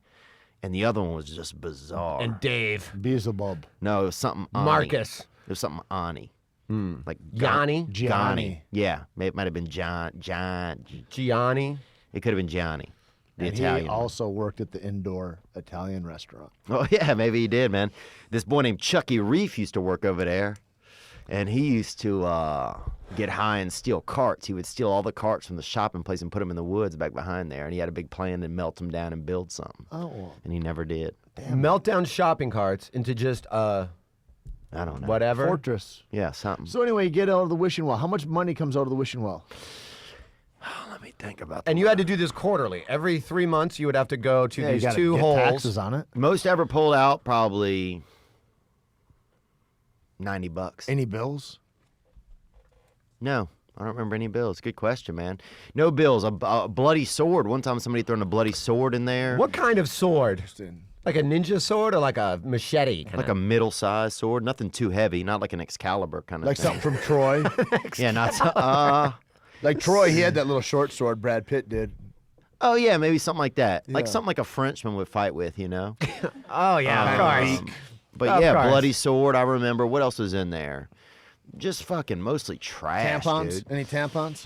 And the other one was just bizarre. and Dave, Beelzebub? No, it was something Ani. Marcus, It was something Ani. Like Yanni, Gianni. Yeah, it might have been John. Gianni. It could have been Johnny, the And Italian. he one. also worked at the indoor Italian restaurant. Oh, yeah, maybe he did, man. This boy named Chucky Reef used to work over there, and he used to get high and steal carts. He would steal all the carts from the shopping place and put them in the woods back behind there, and he had a big plan to melt them down and build something, Oh, and he never did. Meltdown shopping carts into just I don't know. whatever. fortress. Yeah, something. So anyway, you get out of the wishing well. How much money comes out of the wishing well? Let me think about that. And you had to do this quarterly. Every 3 months, you would have to go to Yeah, you these gotta 2 get holes. taxes on it. Most ever pulled out probably $90. Any bills? No, I don't remember any bills. Good question, man. No bills. A bloody sword. One time somebody thrown a bloody sword in there. What kind of sword? Interesting. Like a ninja sword or like a machete? Like a middle-sized sword. Nothing too heavy. Not like an Excalibur kind of Like thing. something from Troy. Yeah, not so, Like Troy, he had that little short sword Brad Pitt did. oh, yeah, maybe something like that. Like Yeah. something like a Frenchman would fight with, Oh, yeah, of course. But Of yeah, course. bloody sword, I remember. What else was in there? Just fucking mostly trash, Tampons? dude. Any tampons?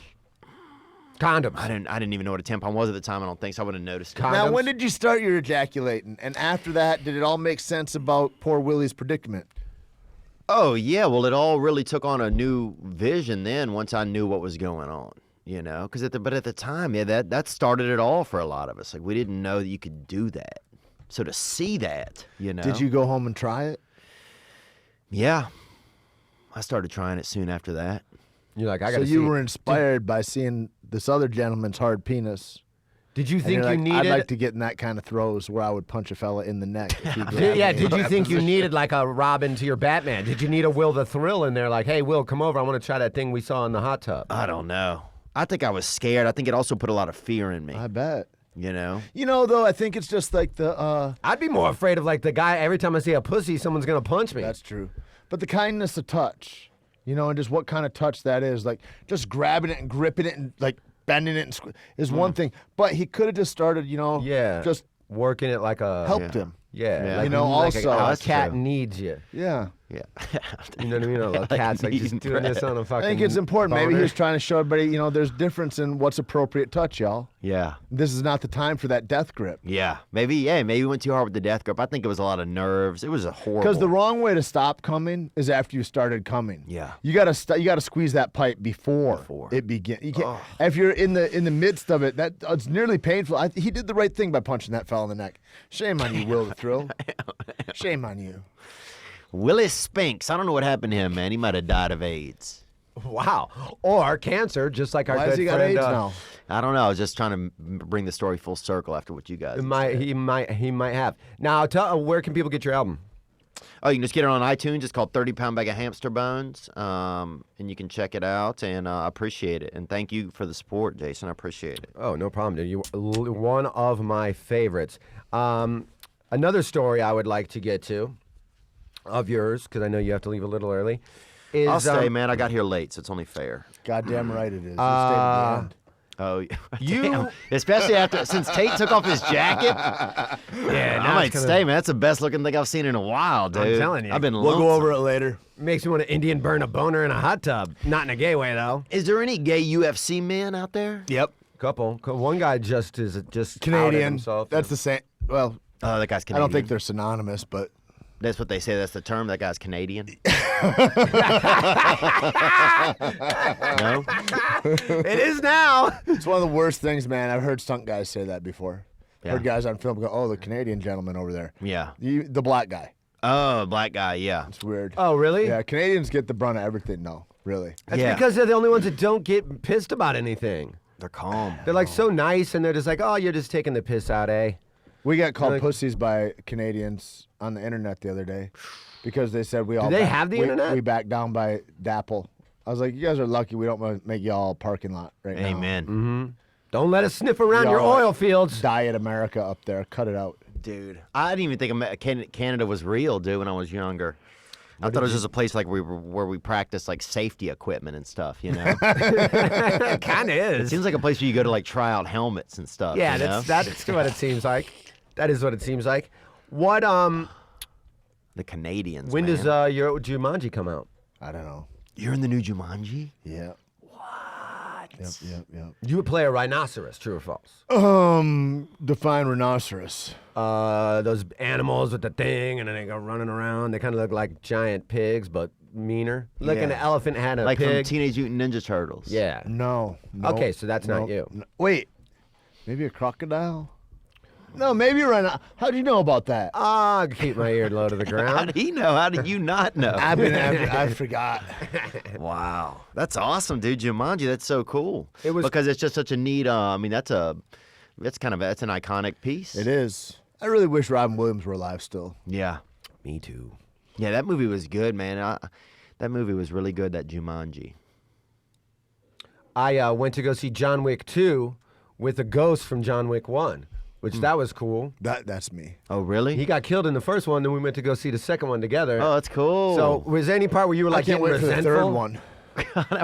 Condoms. I didn't even know what a tampon was at the time. I don't think so. I would have noticed it. Now, Condoms? when did you start your ejaculating? And after that, did it all make sense about poor Willie's predicament? Oh yeah, well it all really took on a new vision then once I knew what was going on, because at the time, yeah, that started it all for a lot of us. Like we didn't know that you could do that. So to see that, Did you go home and try it? Yeah, I started trying it soon after that. You're like, I So got to see. you were inspired by seeing this other gentleman's hard penis. Did you And think you're you like, needed? I'd like to get in that kind of throws where I would punch a fella in the neck. If he grabbed Yeah, me. did you think you needed like a Robin to your Batman? Did you need a Will the Thrill in there? Like, hey, Will, come over. I want to try that thing we saw in the hot tub. I don't know. I think I was scared. I think it also put a lot of fear in me. I bet. You know? You know, though, I think it's just like the. I'd be more afraid of like the guy. Every time I see a pussy, someone's gonna punch me. That's true. But the kindness of touch, and just what kind of touch that is. Like, just grabbing it and gripping it and, like, bending it and is one thing. But he could have just started, yeah, just working it like a helped him. Yeah, Yeah. like, You know, like also- a That's cat true. needs you. Yeah. Yeah. You know what I mean? A cat's like just eating doing this on a fucking. I think it's important. Maybe he boner. was trying to show everybody, there's difference in what's appropriate touch, y'all. Yeah. This is not the time for that death grip. Yeah. Maybe we went too hard with the death grip. I think it was a lot of nerves. It was a horrible. Because the wrong way to stop coming is after you started coming. Yeah. You gotta you gotta squeeze that pipe before Before. it begins. You can't. If you're in the midst of it, it's nearly painful. He did the right thing by punching that fella in the neck. Shame on you, Will the Thrill. Shame on you. Willis Spinks. I don't know what happened to him, man. He might have died of AIDS. Wow, or cancer, just like our Why good has he got friend. AIDS now? I don't know. I was just trying to bring the story full circle after what you guys. had said. He might have. Now, where can people get your album? Oh, you can just get it on iTunes. It's called 30-Pound Bag of Hamster Bones, and you can check it out. And I appreciate it. And thank you for the support, Jason. I appreciate it. Oh, no problem, dude. You're one of my favorites. Another story I would like to get to of yours, because I know you have to leave a little early. Is, I'll stay, man. I got here late, so it's only fair. Goddamn right it is. You stayed at the end. Oh, yeah. You- Damn. Especially since Tate took off his jacket. Yeah, I might stay, man. That's the best looking thing I've seen in a while, dude. I'm telling you. I've been. We'll go lonesome. over it later. Makes me want to Indian burn a boner in a hot tub. Not in a gay way, though. Is there any gay UFC men out there? Yep. Couple. One guy just outed Canadian. himself. That's the same. Well, Oh, that guy's I Canadian. don't think they're synonymous, but That's what they say. That's the term. That guy's Canadian. No. It is now. it's one of the worst things, man. I've heard stunt guys say that before. Yeah. Heard guys on film go, "Oh, the Canadian gentleman over there." Yeah. The black guy. Oh, black guy. Yeah. It's weird. Oh, really? Yeah, Canadians get the brunt of everything. No, really. That's Yeah. because they're the only ones that don't get pissed about anything. They're calm. They're like so nice, and they're just like, oh, you're just taking the piss out, eh? We got called Like- pussies by Canadians on the internet the other day because they said we all. they have the internet? We backed down by Dapple. I was like, you guys are lucky we don't want to make y'all parking lot right now. Amen. Don't let us sniff around your Y'all- oil fields. Diet America up there. Cut it out. Dude, I didn't even think Canada was real, dude, when I was younger. I thought it was just a place like where we practice like safety equipment and stuff, you know? It kind of It is. seems like a place where you go to like try out helmets and stuff. Yeah, you know? that's what it seems like. That is what it seems like. What the Canadians. when man. does your Jumanji come out? I don't know. You're in the new Jumanji? Yeah. What? Yep. You would play a rhinoceros, true or false? Define rhinoceros. Those animals with the thing, and then they go running around. They kind of look like giant pigs, but meaner. Like an Yeah. elephant had a Like from pig. Teenage Mutant Ninja Turtles. Yeah. No. Okay, so that's not you. Wait. Maybe a crocodile? No, maybe right now. How'd you know about that? Ah, keep my ear low to the How ground. did he know? How did you not know? I forgot. Wow, that's awesome, dude. Jumanji, that's so cool. It was- because it's just such a neat. I mean, that's an iconic piece. It is. I really wish Robin Williams were alive still. Yeah, Me too. yeah. That movie was good, man. That movie was really good. That Jumanji. I went to go see John Wick 2 with a ghost from John Wick 1, which that was cool. That's me. Oh, really? He got killed in the first one, then we went to go see the second one together. Oh, that's cool. So was there any part where you were I like can't getting wait for the resentful? third one.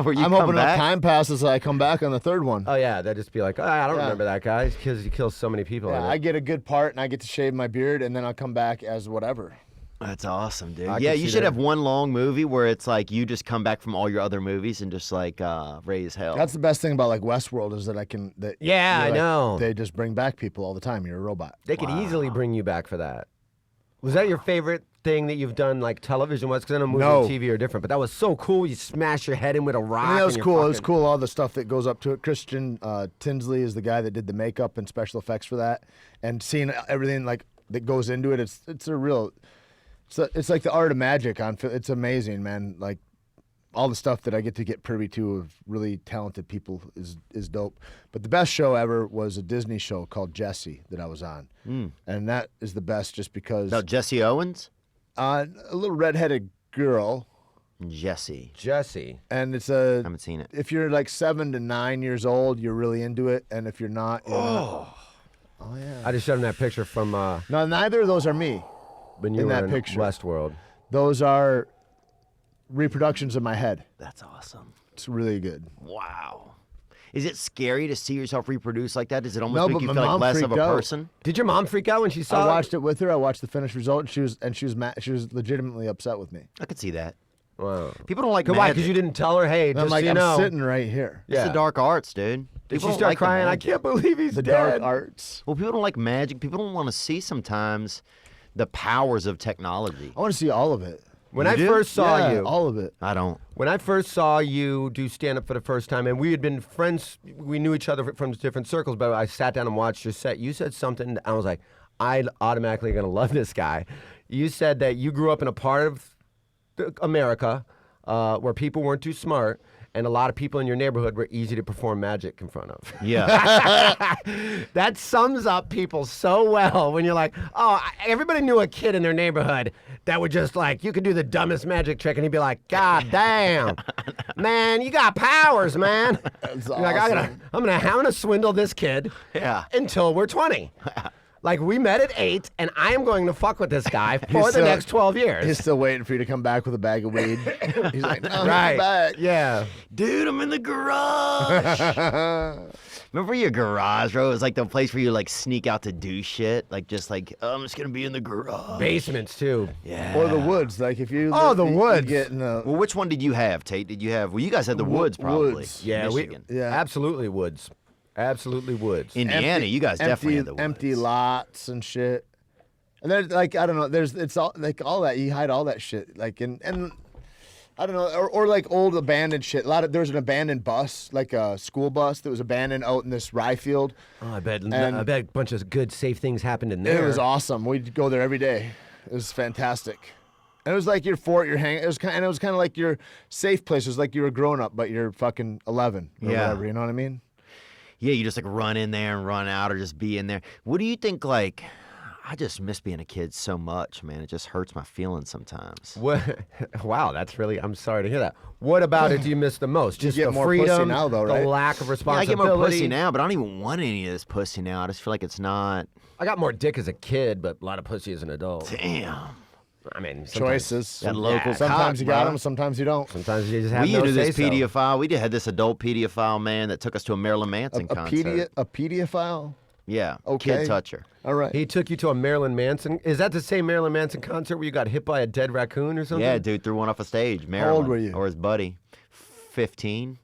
where you I'm come hoping enough back? time passes so I come back on the third one. Oh yeah, that'd just be like, I don't Yeah. remember that guy because he kills so many people. Yeah, in it. I get a good part and I get to shave my beard and then I'll come back as whatever. That's awesome, dude. I Yeah, can you see should that. have one long movie where it's like you just come back from all your other movies and just like raise hell. That's the best thing about like Westworld is that I can. That Yeah, you're I like- know. They just bring back people all the time. You're a robot. They could easily bring you back for that. Was that your favorite thing that you've done, like television-wise? Because I know movies No. and TV are different, but that was so cool. You smash your head in with a rock. I mean, that was and you're cool. It was fucking- cool. All the stuff that goes up to it. Christian Tinsley is the guy that did the makeup and special effects for that, and seeing everything like that goes into it. It's a real. It's like the art of magic on. It's amazing, man. Like all the stuff that I get to get privy to of really talented people is dope. But the best show ever was a Disney show called Jessie that I was on, and that is the best just because No, Jesse Owens? a little redheaded girl, Jesse. Jesse. and it's I a. haven't seen it. If you're like 7 to 9 years old, you're really into it, and if you're not, you're not. Oh yeah. I just showed him that picture from No, neither of those are me. when you In were that in picture. Westworld. Those are reproductions of my head. That's awesome. It's really good. Wow. Is it scary to see yourself reproduce like that? Does it almost No, make but you my feel like mom less of a freaked out. person? Did your mom freak out when she saw I it? watched it with her. I watched the finished result, and she was mad. She was legitimately upset with me. I could see that. Wow. People don't like Why? magic. Because you didn't tell her, hey, And just I'm like, so you I'm know. sitting right here. It's Yeah. the dark arts, dude. Did People she don't start like the crying? I magic. can't believe he's The dead. dark arts. Well, people don't like magic. People don't want to see sometimes the powers of technology. I want to see all of it. When You I do? first saw Yeah, you, all of it. I don't. when I first saw you do stand up for the first time, and we had been friends, we knew each other from different circles, but I sat down and watched your set. You said something, and I was like, I automatically gonna love this guy. You said that you grew up in a part of America where people weren't too smart, and a lot of people in your neighborhood were easy to perform magic in front of. Yeah. That sums up people so well when you're like, oh, everybody knew a kid in their neighborhood that would just like, you could do the dumbest magic trick and he'd be like, God damn, man, you got powers, man. That's You're like, awesome. I'm gonna swindle this kid Yeah. until we're 20. Like we met at 8 and I am going to fuck with this guy for the still- next 12 years. He's still waiting for you to come back with a bag of weed. He's like, no, right. come back. Yeah. Dude, I'm in the garage. Remember your garage, bro? It was like the place where you like sneak out to do shit. Like just like, oh, I'm just gonna be in the garage. Basements too. Yeah. Or the woods. Like if you Oh, the you woods. get in the Well, which one did you have, Tate? Did you have? Well, you guys had the woods, probably. woods. Yeah, Michigan. Yeah. absolutely woods. Absolutely woods. Indiana, empty- you guys definitely had the woods. empty lots and shit. And there's like I don't know. It's all like all that you hide all that shit like and I don't know or like old abandoned shit. There was an abandoned bus like a school bus that was abandoned out in this rye field. Oh, I bet And- a bunch of good, safe things happened in there. It was awesome. We'd go there every day. It was fantastic. And it was like your fort, your hang. It was kind of like your safe place. It was like you were grown up, but you're fucking 11 or Yeah. whatever. You know what I mean? Yeah, you just like run in there and run out or just be in there. What do you think, like, I just miss being a kid so much, man. It just hurts my feelings sometimes. What? Wow, that's really. I'm sorry to hear that. What about it do you miss the most? Just get the more pussy freedom, now, though, the right? lack of Yeah, I responsibility. get more pussy now, but I don't even want any of this pussy now. I just feel like it's not. I got more dick as a kid, but a lot of pussy as an adult. Damn. I mean, sometimes, Choices. That local Sometimes cock, you got bro. them, sometimes you don't. Sometimes you just have We no used to do this say-so. pedophile. We had this adult pedophile man that took us to a Marilyn Manson concert. A pedophile? Yeah, Okay. kid toucher. All right. He took you to a Marilyn Manson. Is that the same Marilyn Manson concert where you got hit by a dead raccoon or something? Yeah, dude threw one off a stage. Marilyn, were you? Or his buddy, 15.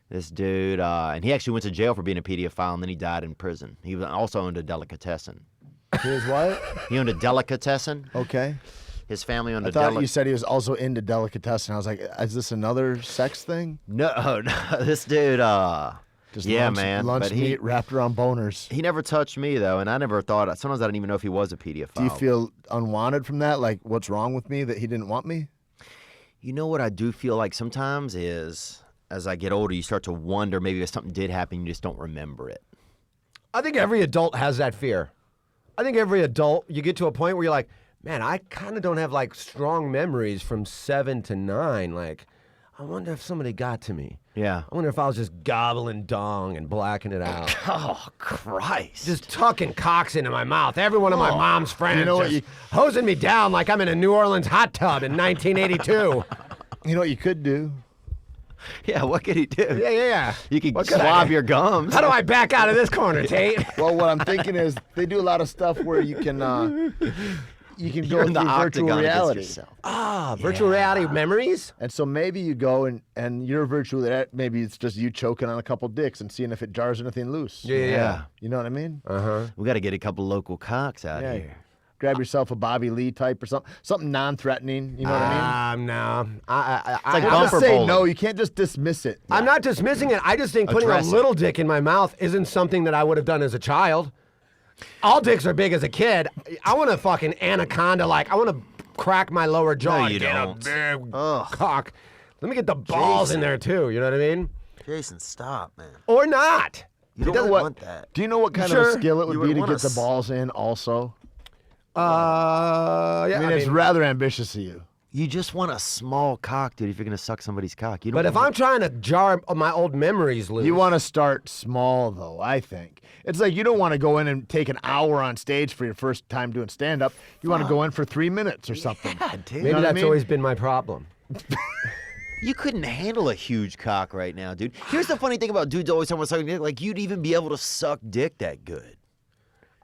This dude, and he actually went to jail for being a pedophile, and then he died in prison. He was also owned a delicatessen. Here's what? He owned a delicatessen. Okay. His family owned I a thought you delicatessen. said he was also into delicatessen. I was like, is this another sex thing? No, no, this dude, Just Yeah, lunch, man, lunch but meat wrapped around boners. He never touched me though, and I never thought. Sometimes I didn't even know if he was a pedophile. Do you feel unwanted from that? Like, what's wrong with me that he didn't want me? You know what I do feel like sometimes is, as I get older, you start to wonder maybe if something did happen, you just don't remember it. I think every adult has that fear. I think every adult, you get to a point where you're like, man, I kind of don't have like strong memories from 7 to 9. Like, I wonder if somebody got to me. Yeah. I wonder if I was just gobbling dong and blacking it out. Oh Christ! Just tucking cocks into my mouth. Every one of my mom's friends You know what just hosing me down like I'm in a New Orleans hot tub in 1982. You know what you could do? Yeah. What could he do? Yeah. You could What could I swab do? your gums. How do I back out of this corner, Tate? Well, what I'm thinking is they do a lot of stuff where you can You're go in the through virtual octagon against reality. yourself. Virtual reality memories? And so maybe you go and you're virtual. Maybe it's just you choking on a couple dicks and seeing if it jars anything loose. Yeah. You know what I mean? We got to get a couple local cocks out Yeah. here. Grab yourself a Bobby Lee type or something non-threatening. You know what I mean? No. I like Just bumper say bowling. no. You can't just dismiss it. I'm not dismissing it. I just think putting Address a it. little dick in my mouth isn't something that I would have done as a child. All dicks are big as a kid. I want a fucking anaconda. Like, I want to crack my lower jaw No, and you get don't. a big Ugh. cock. Let me get the balls in there, too. You know what I mean? Jason, stop, man. Or not. You don't know really what? want that. Do you know what kind of Sure. a skill it would You be would to wanna get the s- balls in also? Yeah. I mean, it's rather ambitious of you. You just want a small cock, dude. If you're gonna suck somebody's cock, you don't. But if want I'm trying to jar my old memories loose. You want to start small, though, I think. It's like you don't want to go in and take an hour on stage for your first time doing stand-up. You want to go in for 3 minutes or something. Yeah, dude. Maybe know what I that's mean? always been my problem. You couldn't handle a huge cock right now, dude. Here's the funny thing about dudes always talking about sucking dick. Like, you'd even be able to suck dick that good.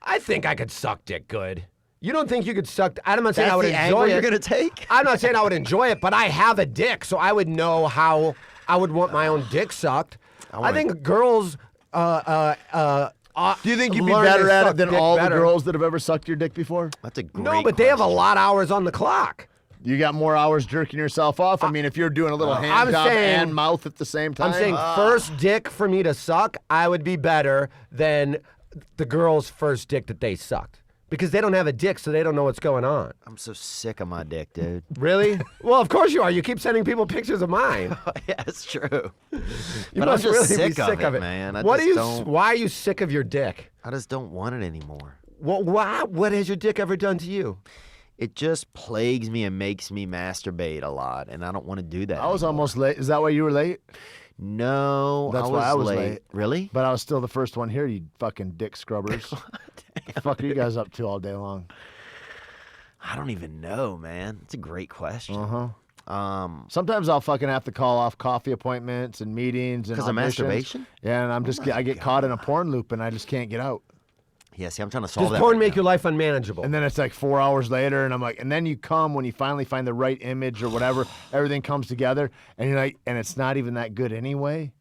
I think I could suck dick good. You don't think you could suck? I'm not saying That's I would the enjoy angle it. you're gonna take? I'm not saying I would enjoy it, but I have a dick, so I would know how I would want my own dick sucked. I think girls. Do you think you'd be learn to better at suck it than dick all better. the girls that have ever sucked your dick before? That's a great No, but they have a question. lot of hours on the clock. You got more hours jerking yourself off? I mean, if you're doing a little hand I'm job saying- and mouth at the same time. I'm saying first dick for me to suck, I would be better than the girl's first dick that they sucked. Because they don't have a dick, so they don't know what's going on. I'm so sick of my dick, dude. Really? Well, of course you are. You keep sending people pictures of mine. Yeah, it's true. You But I'm must just really sick be of sick it, of it, man. I What just are you? don't- Why are you sick of your dick? I just don't want it anymore. What has your dick ever done to you? It just plagues me and makes me masturbate a lot, and I don't want to do that. I was anymore. almost late. Is that why you were late? No, That's I why was I was late. late. Really? But I was still the first one here, you fucking dick scrubbers. The fuck are you guys up to all day long? I don't even know, man. It's a great question. Sometimes I'll fucking have to call off coffee appointments and meetings and 'Cause of auditions. masturbation? Yeah, and I get caught in a porn loop and I just can't get out. Yeah, see, I'm trying to solve Does that. porn right make now. your life unmanageable? And then it's like 4 hours later, and I'm like, and then you come when you finally find the right image or whatever, everything comes together, and you're like, and it's not even that good anyway.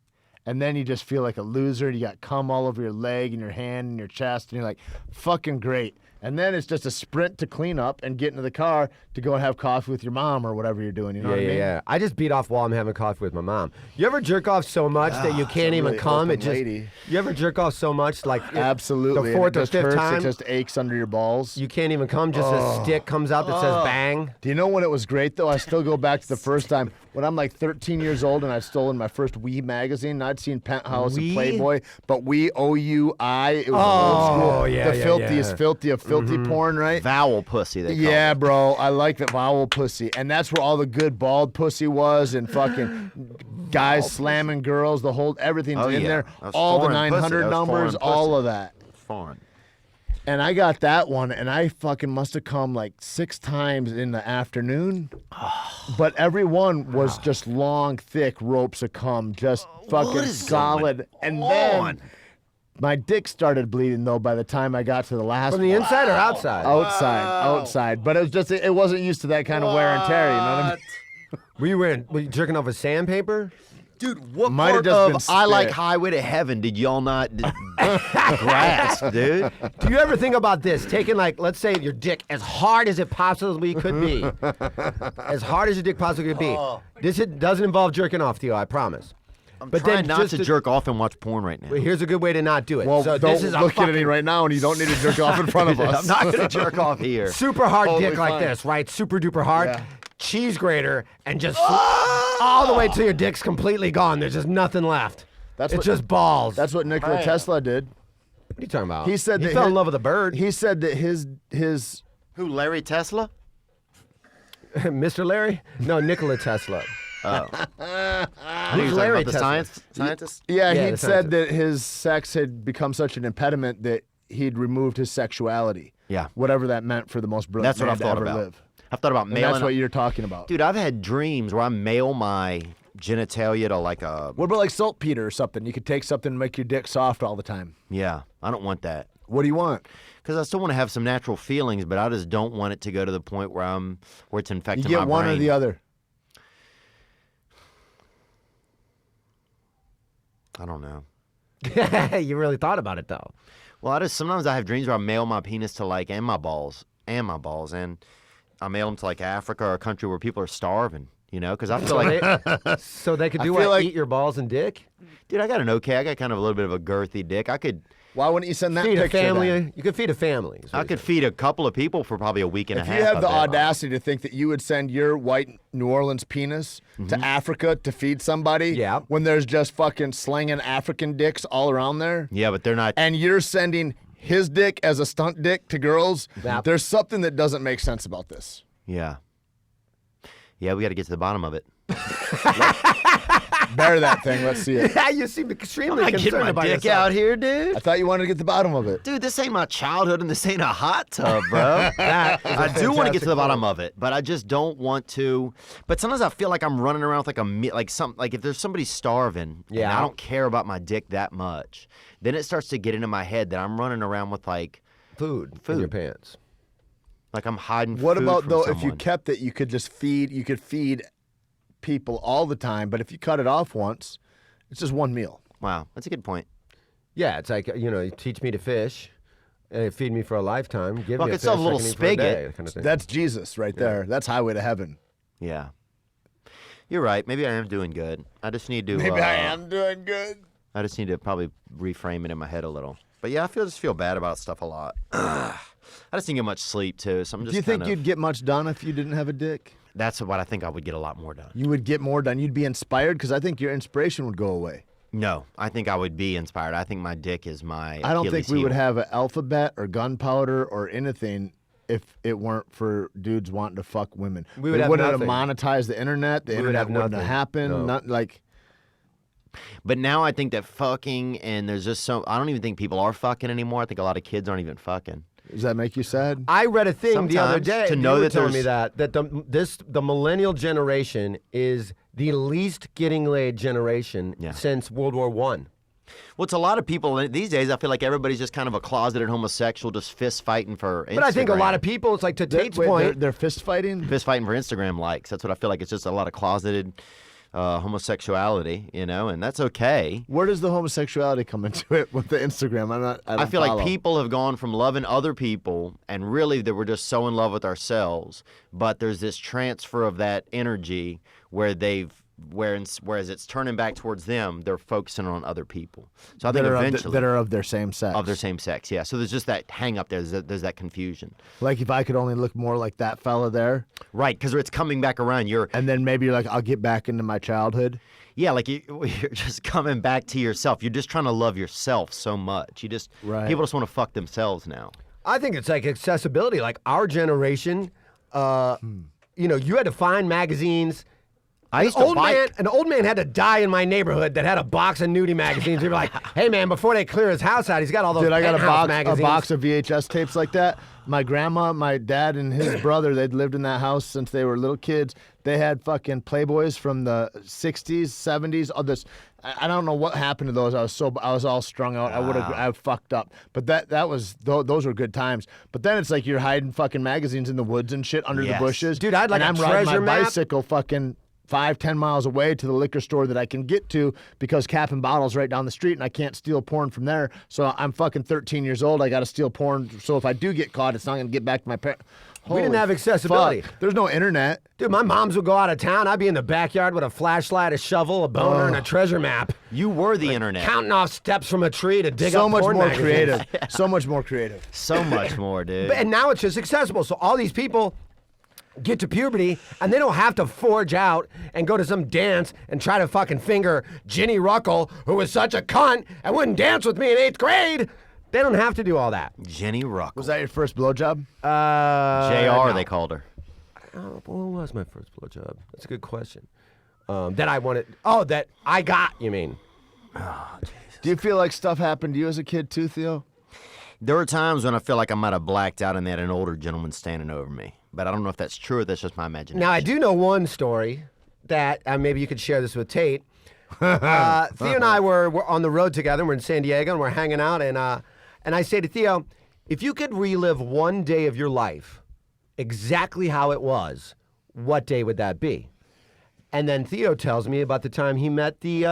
And then you just feel like a loser. You got cum all over your leg and your hand and your chest, and you're like, fucking great. And then it's just a sprint to clean up and get into the car to go and have coffee with your mom or whatever you're doing. You know what I mean? yeah. I just beat off while I'm having coffee with my mom. You ever jerk off so much that you can't a even really come? open lady. You ever jerk off so much like Absolutely. the And fourth it or just fifth hurts. time It just aches under your balls. you can't even come? Just a stick comes out that says bang. Do you know when it was great though? I still go back to the first time when I'm like 13 years old and I'd stolen my first Wii magazine. And I'd seen Penthouse Wii? and Playboy, but Wii OUI. It was old school. yeah, the yeah, filthiest yeah. filthy of filthy porn, right? Vowel pussy, they call Yeah, it. bro. I like the vowel pussy, and that's where all the good bald pussy was, and fucking guys slamming girls. The whole everything's Oh, in yeah. there. That was All the foreign pussy. 900 That was numbers, foreign all pussy. of that. Foreign. And I got that one, and I fucking must have come like 6 times in the afternoon. But every one was just long, thick ropes of cum, just fucking is solid. And then my dick started bleeding, though, by the time I got to the last From the one. inside or outside? Outside. But it was just, it wasn't used to that kind of wear and tear, you know what I mean? Were you jerking off with sandpaper? Dude, what Might have part just of been I Like spit. Highway to Heaven did y'all not grasp, dude? Do you ever think about this? Taking like, let's say your dick as hard as it possibly could be. As hard as your dick possibly could be. This doesn't involve jerking off, Theo, I promise. I'm But trying then not just to to- jerk off and watch porn right now. Well, here's a good way to not do it. Well, so don't this is a look at me fucking right now, and you don't need to jerk off in front of us. I'm not going to jerk off here. super hard Totally dick like fine. this, right? Super duper hard. Yeah. Cheese grater and just all the way till your dick's completely gone. There's just nothing left. That's It's what- just balls. That's what Nikola Tesla did. What are you talking about? He said he that fell in his- love with a bird. He said that his Who, Larry Tesla? Mr. Larry? No, Nikola Tesla. I think Who's you're talking Larry about the Tesla? scientist? yeah, Yeah, he'd the said scientist. that his sex had become such an impediment that he'd removed his sexuality. Yeah. Whatever that meant for the most brilliant That's what man I've to thought ever about. live. I've thought about And mailing. that's what you're talking about. Dude, I've had dreams where I mail my genitalia to like a. What about like saltpeter or something? You could take something and make your dick soft all the time. Yeah, I don't want that. What do you want? Because I still want to have some natural feelings, but I just don't want it to go to the point where it's You infecting my get one brain. or the other. I don't know. You really thought about it though. Well, sometimes I have dreams where I mail my penis to like and my balls, and I mail them to like Africa or a country where people are starving. You know, because I feel like, So they could do feel what? like- Eat your balls and dick? dude, I got kind of a little bit of a girthy dick. I could Why wouldn't you send that Feed a picture family. then? You could feed a family. is what I he could said. feed a couple of people for probably a week and a If half. you have I the bet. audacity to think that you would send your white New Orleans penis to Africa to feed somebody Yeah. when there's just fucking slinging African dicks all around there, Yeah, but they're not. and you're sending his dick as a stunt dick to girls, Yep. there's something that doesn't make sense about this. Yeah. Yeah, we got to get to the bottom of it. Bear that thing. Let's see it. Yeah, you seem extremely I get concerned my about dick yourself. out here, dude. I thought you wanted to get the bottom of it. Dude, this ain't my childhood and this ain't a hot tub, bro. That is a I do want to get to the fantastic bottom point. of it, but I just don't want to. But sometimes I feel like I'm running around with like if there's somebody starving, and Yeah. I don't care about my dick that much, then it starts to get into my head that I'm running around with like Food in your pants. I'm hiding. What food about from though if you someone. kept it, you could feed people all the time, but if you cut it off once, it's just one meal. Wow, that's a good point. Yeah, it's like, you teach me to fish and feed me for a lifetime. Give Well, me I a could sell a fish, little I can eat for a spigot. day, kind of thing. That's Jesus right there. That's highway to heaven. Yeah, you're right. Maybe I am doing good. I just need to. Maybe I am doing good. I just need to probably reframe it in my head a little. But yeah, I just feel bad about stuff a lot. I just didn't get much sleep too, so I'm just. Do you think kind of, you'd get much done if you didn't have a dick? That's what I think I would get a lot more done. You would get more done. You'd be inspired because I think your inspiration would go away. No, I think I would be inspired. I think my dick is my. I don't think Achilles we would heel. have an alphabet or gunpowder or anything if it weren't for dudes wanting to fuck women. We would have wouldn't have nothing. monetized the internet. The We would internet have wouldn't nothing. have happened. No. Not like But now I think that fucking and there's just so I don't even think people are fucking anymore. I think a lot of kids aren't even fucking. does that make you sad? I read a thing the other Sometimes, day. to you know were that telling me there's- that the millennial generation is the least getting laid generation Yeah. since World War One. Well, it's a lot of people these days. I feel like everybody's just kind of a closeted homosexual, just fist fighting for. Instagram. But I think a lot of people, it's like to Tate's point. They're fist fighting. fist fighting for Instagram likes. That's what I feel like. It's just a lot of closeted homosexuality, and that's okay. Where does the homosexuality come into it with the Instagram? I feel like people have gone from loving other people and really that we're just so in love with ourselves, but there's this transfer of that energy where whereas it's turning back towards them, they're focusing on other people. So I think eventually that are of their same sex. of their same sex, yeah. So there's just that hang up there. There's that confusion, Like if I could only look more like that fella there, right? Because it's coming back around. and then maybe you're like, I'll get back into my childhood. Yeah, like you're just coming back to yourself. You're just trying to love yourself so much. Right. People just want to fuck themselves now. I think it's like accessibility. Like our generation, you had to find magazines. I used to An old man had to die in my neighborhood that had a box of nudie magazines. We were like, hey man, before they clear his house out, he's got all those Dude, I got penthouse magazines. a box of VHS tapes like that. My grandma, my dad, and his brother, they'd lived in that house since they were little kids. They had fucking Playboys from the 60s, 70s. All this, I don't know what happened to those. I was all strung out. I fucked up. But those were good times. But then it's like you're hiding fucking magazines in the woods and shit under the Yes. bushes. Dude, I'd like and a I'm riding treasure my map. bicycle fucking 5-10 miles away to the liquor store that I can get to because Cap and Bottle's right down the street and I can't steal porn from there. So I'm fucking 13 years old. I got to steal porn. So if I do get caught, it's not going to get back to my parents. We didn't have accessibility. There's no internet. Dude, my moms would go out of town. I'd be in the backyard with a flashlight, a shovel, a boner, and a treasure map. You were the internet. Counting off steps from a tree to dig So up much porn more magazines. creative. So much more creative. So much more, dude. And now it's just accessible. So all these people get to puberty and they don't have to forge out and go to some dance and try to fucking finger Ginny Ruckle, who was such a cunt and wouldn't dance with me in 8th grade. They don't have to do all that. Jenny Ruck. Was that your first blowjob? JR, they called her. What was my first blowjob? That's a good question. That I wanted. Oh, that I got, you mean? Do you feel like stuff happened to you as a kid too, Theo? There were times when I feel like I might have blacked out and they had an older gentleman standing over me. But I don't know if that's true or that's just my imagination. Now, I do know one story that maybe you could share this with Tait. Theo and I were on the road together. We're in San Diego and we're hanging out. And I say to Theo, if you could relive one day of your life exactly how it was, what day would that be? And then Theo tells me about the time he met the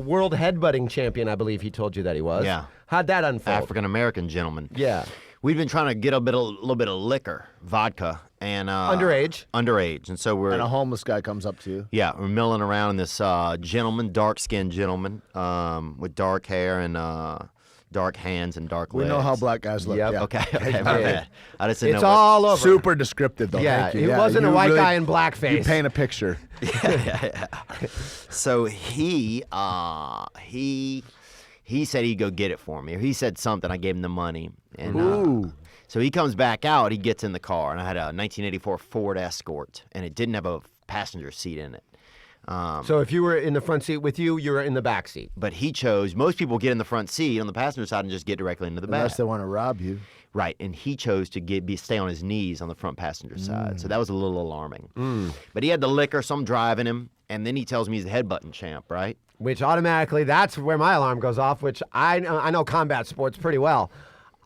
world headbutting champion, I believe he told you that he was. Yeah. How'd that unfold? African-American gentleman. Yeah. We've been trying to get a little bit of liquor, vodka, and Underage. Underage, and so we're And a homeless guy comes up to you. yeah, we're milling around in this gentleman, dark-skinned gentleman, with dark hair and dark hands and dark We legs. know how black guys look. Yep. Yeah. Okay, my bad. I just didn't It's know. all over. Super descriptive, though. Yeah, Thank you. it wasn't a you white really- guy in blackface. You paint a picture. So he said he'd go get it for me, or he said something. I gave him the money, and Ooh. so he comes back out. He gets in the car, and I had a 1984 Ford Escort, and it didn't have a passenger seat in it. So if you were in the front seat with you, you were in the back seat. But he chose. Most people get in the front seat on the passenger side and just get directly into the back. Unless they want to rob you. Right, and he chose to stay on his knees on the front passenger side, so that was a little alarming. But he had the liquor, so I'm driving him, and then he tells me he's a headbutting champ, right? Which automatically, that's where my alarm goes off, which I know combat sports pretty well.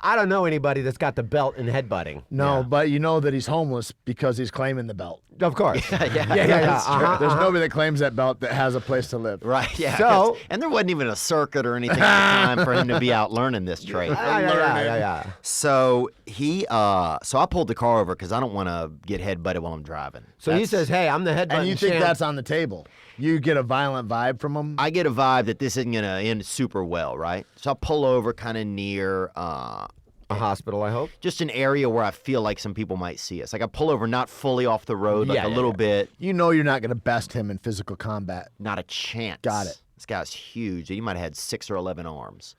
I don't know anybody that's got the belt in headbutting. No, but you know that he's homeless because he's claiming the belt. Of course. Yeah, That's true. There's nobody that claims that belt that has a place to live. Right, yeah. So- and there wasn't even a circuit or anything at the time for him to be out learning this trade. Yeah. So so I pulled the car over because I don't want to get headbutted while I'm driving. So he says, hey, I'm the headbutting And you think champ. that's on the table. You get a violent vibe from him. I get a vibe that this isn't going to end super well, right? So I pull over kind of near a hospital, I hope. just an area where I feel like some people might see us. Like I pull over not fully off the road, like Yeah, a yeah, little yeah. bit. You know you're not going to best him in physical combat. Not a chance. Got it. This guy's huge. He might have had 6 or 11 arms.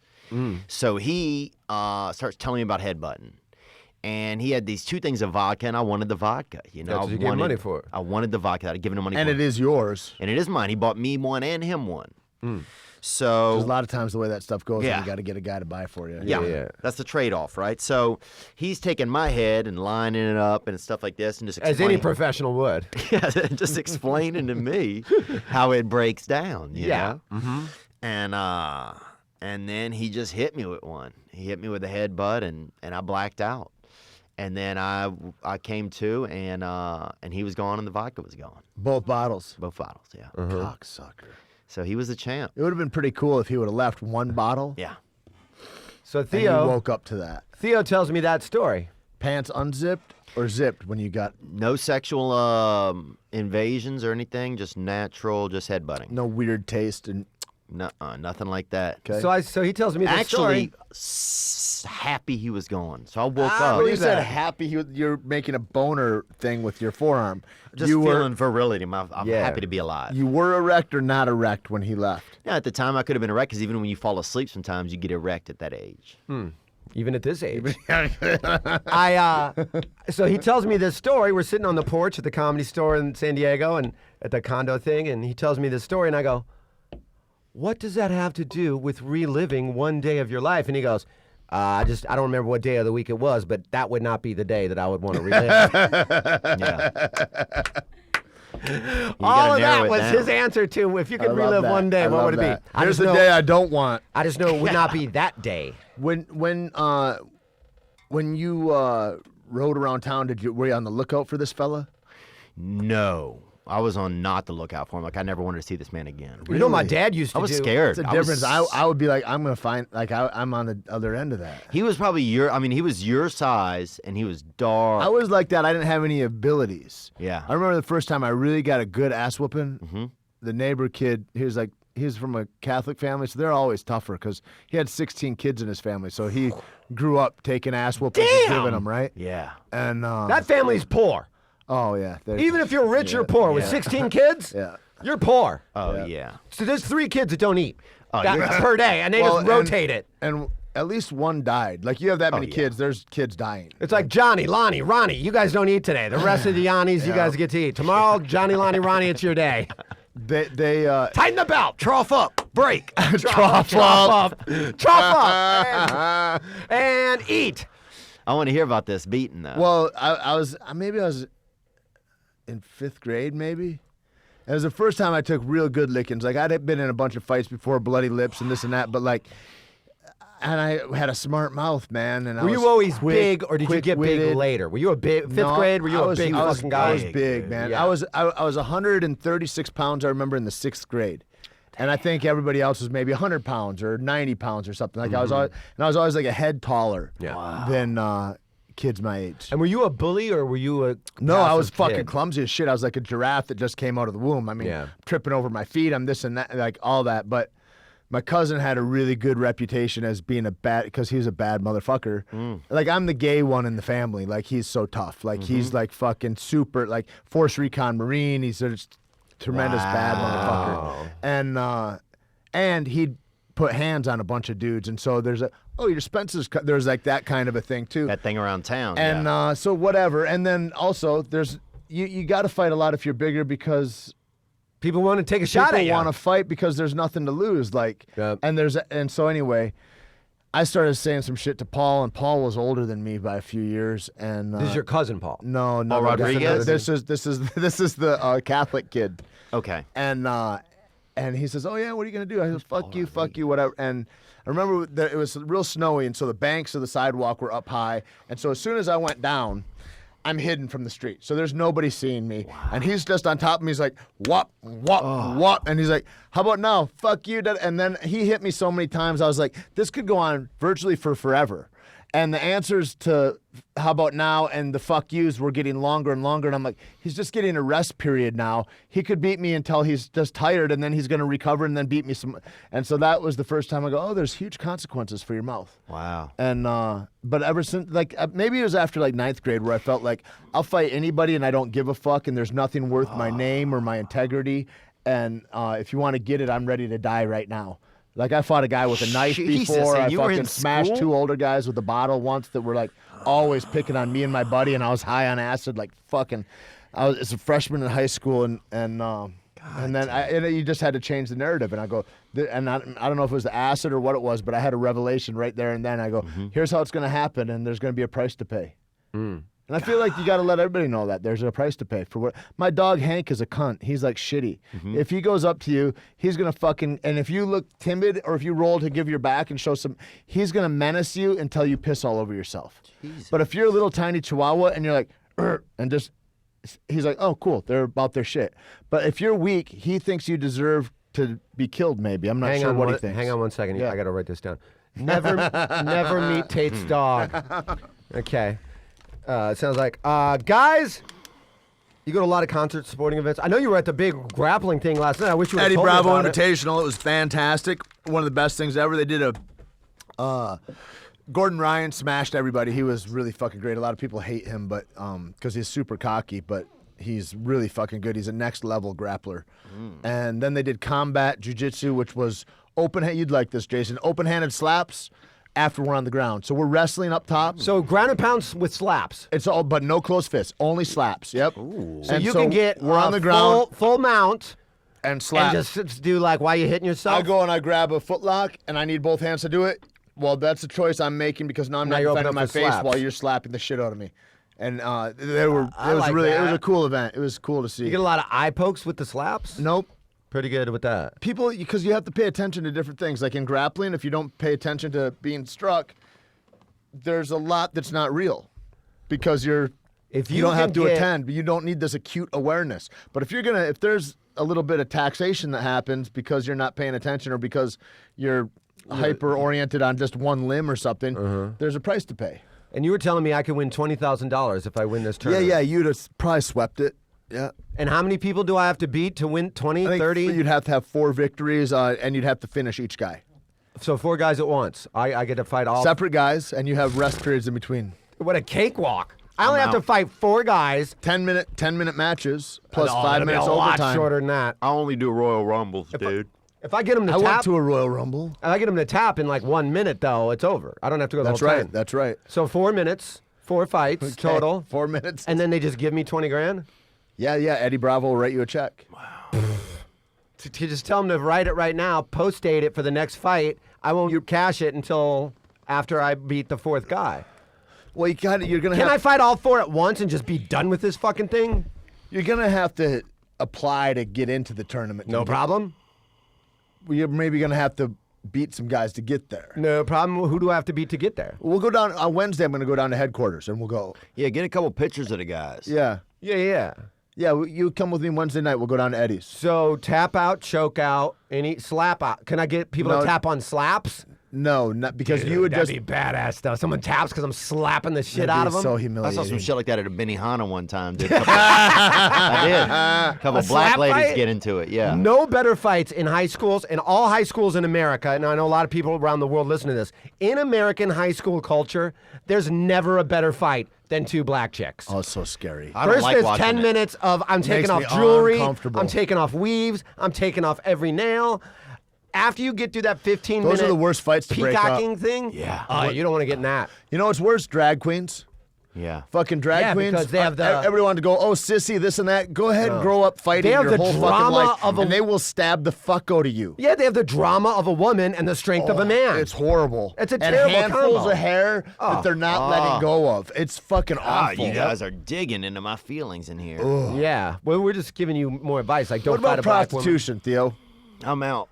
So he starts telling me about headbutting. And he had these 2 things of vodka, and I wanted the vodka. You know, That's what you gave him money for. I wanted the vodka. I'd given him money And for it is yours. And it is mine. He bought me one and him one. There's a So lot of times the way that stuff goes, Yeah. you got to get a guy to buy for you. yeah, that's the trade-off, right? So he's taking my head and lining it up and stuff like this, and just As any explaining- professional would. yeah, just explaining to me how it breaks down. You Yeah. know? And then he just hit me with one. He hit me with a headbutt, and I blacked out. And then I came to, and he was gone, and the vodka was gone. Both bottles. Both bottles, yeah. Cocksucker. So he was the champ. It would have been pretty cool if he would have left one bottle Yeah. So and you Theo woke up to that. tells me that story. Pants unzipped or zipped when you got No sexual invasions or anything. Just natural, just headbutting. no weird taste and No, nothing like that. okay. So he tells me the Actually, story. happy he was gone. So I woke Well, up. you believe said that. happy you're making a boner thing with your forearm. Just you feeling virility. I'm Yeah. happy to be alive. you were erect or not erect when he left. Yeah, at the time I could have been erect because even when you fall asleep, sometimes you get erect at that age. Even at this age. So he tells me this story. We're sitting on the porch at the Comedy Store in San Diego and at the condo thing, and he tells me this story, and I go, what does that have to do with reliving one day of your life? And he goes, I don't remember what day of the week it was, but that would not be the day that I would want to relive. Yeah. All of that was his answer to if you I could love relive that. one day, I what love would it that. be? I Here's just the know- day I don't want. I just know it would not be that day. When you rode around town, were you on the lookout for this fella? No. I was on not the lookout for him. Like I never wanted to see this man again. You know, my dad used to. I was do, scared. It's a difference. I would be like, I'm gonna find I'm on the other end of that. He was probably he was your size, and he was dark. I was like that. I didn't have any abilities. Yeah. I remember the first time I really got a good ass whooping. Mm-hmm. The neighbor kid, he was from a Catholic family, so they're always tougher because he had 16 kids in his family. So he grew up taking ass whoopings and giving them, right? Yeah. And that family's poor. oh yeah, Even if you're rich, you're poor. With 16 kids, yeah. you're poor. Oh yeah. So there's 3 kids that don't eat Oh, per day, and they just rotate it. And at least one died. Like you have that many kids, there's kids dying. It's like Johnny, Lonnie, Ronnie, you guys don't eat today. The rest of the Yannis, you guys get to eat. Tomorrow, Johnny, Lonnie, Ronnie, it's your day. They Tighten the belt. Trough up. Break. Trough up. And eat. I want to hear about this beating though. Well, I was in 5th grade maybe. It was the first time I took real good lickings. Like I'd been in a bunch of fights before, bloody lips and this and that, but like. And I had a smart mouth, man. And were you always big, or did you get big later? Were you a big 5th grade? Were you a big fucking guy? I was big, man. Yeah. I was 136 pounds. I remember in the 6th grade, and I think everybody else was maybe 100 pounds or 90 pounds or something. Like I was always like a head taller than kids my age. And were you a bully, or were you a? No, I was passive fucking kid? clumsy as shit. I was like a giraffe that just came out of the womb. I mean, tripping over my feet. I'm this and that, like all that, but. My cousin had a really good reputation as being because he was a bad motherfucker. Like, I'm the gay one in the family. Like, he's so tough. Like, he's like fucking super, like, Force Recon Marine. He's a tremendous bad motherfucker. And he'd put hands on a bunch of dudes. And so there's your Spencer's, there's like that kind of a thing, too. That thing around town. And so whatever. And then also, there's, you got to fight a lot if you're bigger because. People want to take a shot at you. People want to fight because there's nothing to lose. Like, and so anyway, I started saying some shit to Paul, and Paul was older than me by a few years. And this is your cousin Paul. No, Paul Rodriguez. This is the Catholic kid. Okay. And he says, "Oh yeah, what are you gonna do?" I said, "Fuck you, whatever." And I remember that it was real snowy, and so the banks of the sidewalk were up high, and so as soon as I went down. I'm hidden from the street, so there's nobody seeing me. Wow. And he's just on top of me. He's like, whop, and he's like, how about now? Fuck you. And then he hit me so many times, I was like, this could go on virtually for forever. And the answers to how about now and the fuck yous were getting longer and longer. And I'm like, he's just getting a rest period now. He could beat me until he's just tired, and then he's going to recover and then beat me some. And so that was the first time I go, oh, there's huge consequences for your mouth. Wow. And but ever since, like, maybe it was after like 9th grade where I felt like I'll fight anybody and I don't give a fuck, and there's nothing worth my name or my integrity. And if you want to get it, I'm ready to die right now. Like, I fought a guy with a knife before. I fucking smashed 2 older guys with a bottle once that were, like, always picking on me and my buddy, and I was high on acid, like, fucking. I was a freshman in high school, and then you just had to change the narrative. And I go, and I don't know if it was the acid or what it was, but I had a revelation right there and then. I go, here's how it's going to happen, and there's going to be a price to pay. And I feel like you got to let everybody know that there's a price to pay for what. My dog Hank is a cunt. He's like shitty. If he goes up to you, he's gonna fucking. And if you look timid or if you roll to give your back and show some, he's gonna menace you until you piss all over yourself. Jesus. But if you're a little tiny chihuahua and you're like, and just, he's like, oh cool, they're about their shit. But if you're weak, he thinks you deserve to be killed. Maybe I'm not sure what he thinks. Hang on 1 second. I got to write this down. Never meet Tate's dog. Okay. It sounds like, guys, you go to a lot of concerts, sporting events. I know you were at the big grappling thing last night. I wish you would have Eddie told Bravo me about Invitational. It was fantastic. One of the best things ever. They did Gordon Ryan smashed everybody. He was really fucking great. A lot of people hate him, but because he's super cocky, but he's really fucking good. He's a next level grappler. And then they did combat jiu-jitsu, which was you'd like this, Jason. Open-handed slaps. After we're on the ground. So we're wrestling up top. So ground and pounds with slaps. It's all, but no close fists, only slaps. Yep. Ooh. So you can get we're on the ground full mount and slap. And just do like why you hitting yourself. I go and I grab a footlock and I need both hands to do it. Well, that's a choice I'm making because now I'm not defending my face while you're slapping the shit out of me. And it was a cool event. It was cool to see. You get a lot of eye pokes with the slaps? Nope. Pretty good with that. People, because you have to pay attention to different things. Like in grappling, if you don't pay attention to being struck, there's a lot that's not real because you're If you don't have to attend, but you don't need this acute awareness. But if there's a little bit of taxation that happens because you're not paying attention or because you're hyper oriented on just one limb or something, there's a price to pay. And you were telling me I could win $20,000 if I win this tournament. Yeah, you'd have probably swept it. Yeah. And how many people do I have to beat to win 20, I think 30? You'd have to have 4 victories, and you'd have to finish each guy. So 4 guys at once. I get to fight all. Separate guys, and you have rest periods in between. What a cakewalk. I only have to fight 4 guys. 10-minute matches, plus Oh, 5 it'll be minutes a lot overtime. shorter than that. I only do Royal Rumbles, dude. If I get them to I tap, went to a Royal Rumble. if I get them to tap in like 1 minute, though, it's over. I don't have to go the That's whole right. time. That's right. So 4 minutes, 4 fights Okay, total. 4 minutes. And then they just give me 20 grand? Yeah. Eddie Bravo will write you a check. To just tell them to write it right now, post date it for the next fight. I won't cash it until after I beat the 4th guy. Well, you're gonna. Can I fight all 4 at once and just be done with this fucking thing? You're gonna have to apply to get into the tournament. No problem. You're maybe gonna have to beat some guys to get there. No problem. Who do I have to beat to get there? We'll go down on Wednesday. I'm gonna go down to headquarters and we'll go. Yeah, get a couple pictures of the guys. Yeah. Yeah. You come with me Wednesday night. We'll go down to Eddie's. So tap out, choke out, any slap out. Can I get people to tap on slaps? No, not because Dude, you would that'd just. be badass though. Someone taps because I'm slapping the shit that'd out be of them. So I humiliating. saw some shit like that at a Benihana one time, dude. I did. A couple A black slap ladies fight? get into it, yeah. No better fights in high schools, in all high schools in America, and I know a lot of people around the world listen to this. In American high school culture, there's never a better fight than 2 black chicks. Oh, it's so scary. I don't First, like there's watching 10 it. minutes of I'm taking Makes off me jewelry, uncomfortable. I'm taking off weaves, I'm taking off every nail. After you get through that 15 Those minute are the worst fights to break up. peacocking thing, Yeah. you don't want to get in that. You know what's worse? Drag queens. Yeah. Fucking drag Yeah, queens. because they have the- everyone to go, oh, sissy, this and that. Go ahead and grow up fighting They have your the whole fucking drama life, of a- and they will stab the fuck out of you. Yeah, they have the drama of a woman and the strength of a man. It's horrible. It's a and terrible handfuls combo. of hair that they're not letting go of. It's fucking Ah, awful. you guys are digging into my feelings in here. Yeah, well, we're just giving you more advice. Like, don't What fight about a black woman. prostitution, Theo? I'm out.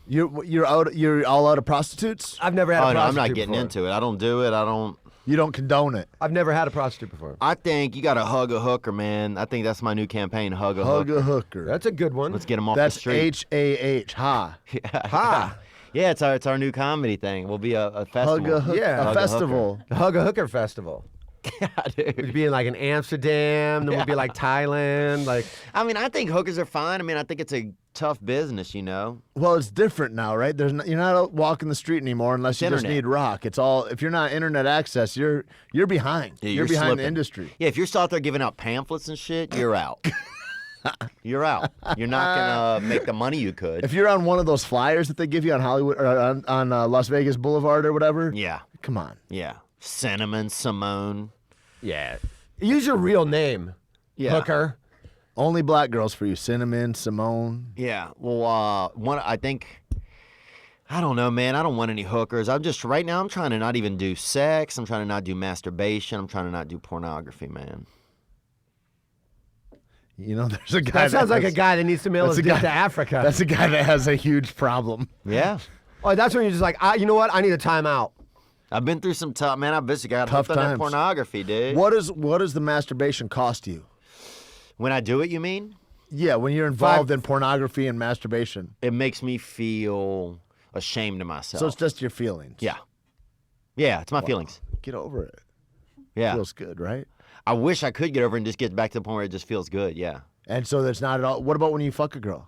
You're out. You're all out of prostitutes. I've never had a Oh, no, prostitute I'm not getting before. into it. I don't do it. You don't condone it. I've never had a prostitute before. I think you got to hug a hooker, man. I think that's my new campaign, hug a Hug hooker. a hooker. That's a good one. Let's get them off the That's street. HAH. Ha. Ha! Yeah, it's our new comedy thing. We'll be a festival. Hug a hooker. Yeah. A Hug a festival. The Hug a Hooker Festival. Yeah, dude. We'd be in like in Amsterdam, then we'd be like Thailand, like I mean, I think hookers are fine. I mean, I think it's a tough business, you know. Well, it's different now, right? You're not out walking the street anymore unless you just internet. need rock. It's all if you're not internet access, you're behind. Yeah, you're you're behind slipping. the industry. Yeah, if you're still out there giving out pamphlets and shit, you're out. You're out. You're not gonna make the money you could. If you're on one of those flyers that they give you on Hollywood or on Las Vegas Boulevard or whatever, Yeah, come on. yeah. Cinnamon, Simone. yeah. Use your real name, Yeah. hooker. Only black girls for you. Cinnamon, Simone. Yeah. Well, I think. I don't know, man. I don't want any hookers. Right now, I'm trying to not even do sex. I'm trying to not do masturbation. I'm trying to not do pornography, man. You know, there's a guy That sounds like a has- guy that needs to mail that's his a dick guy- to Africa. That's a guy that has a huge problem. Yeah. Oh, that's when you're just like, you know what? I need a timeout. I've been through some tough, man. I've basically got Tough hooked on that times. pornography, dude. What does the masturbation cost you? When I do it, you mean? Yeah, when you're involved in pornography and masturbation. It makes me feel ashamed of myself. So it's just your feelings. Yeah. Yeah, it's my feelings. Get over it. Yeah. Feels good, right? I wish I could get over and just get back to the point where it just feels good. Yeah. And so that's not at all. What about when you fuck a girl?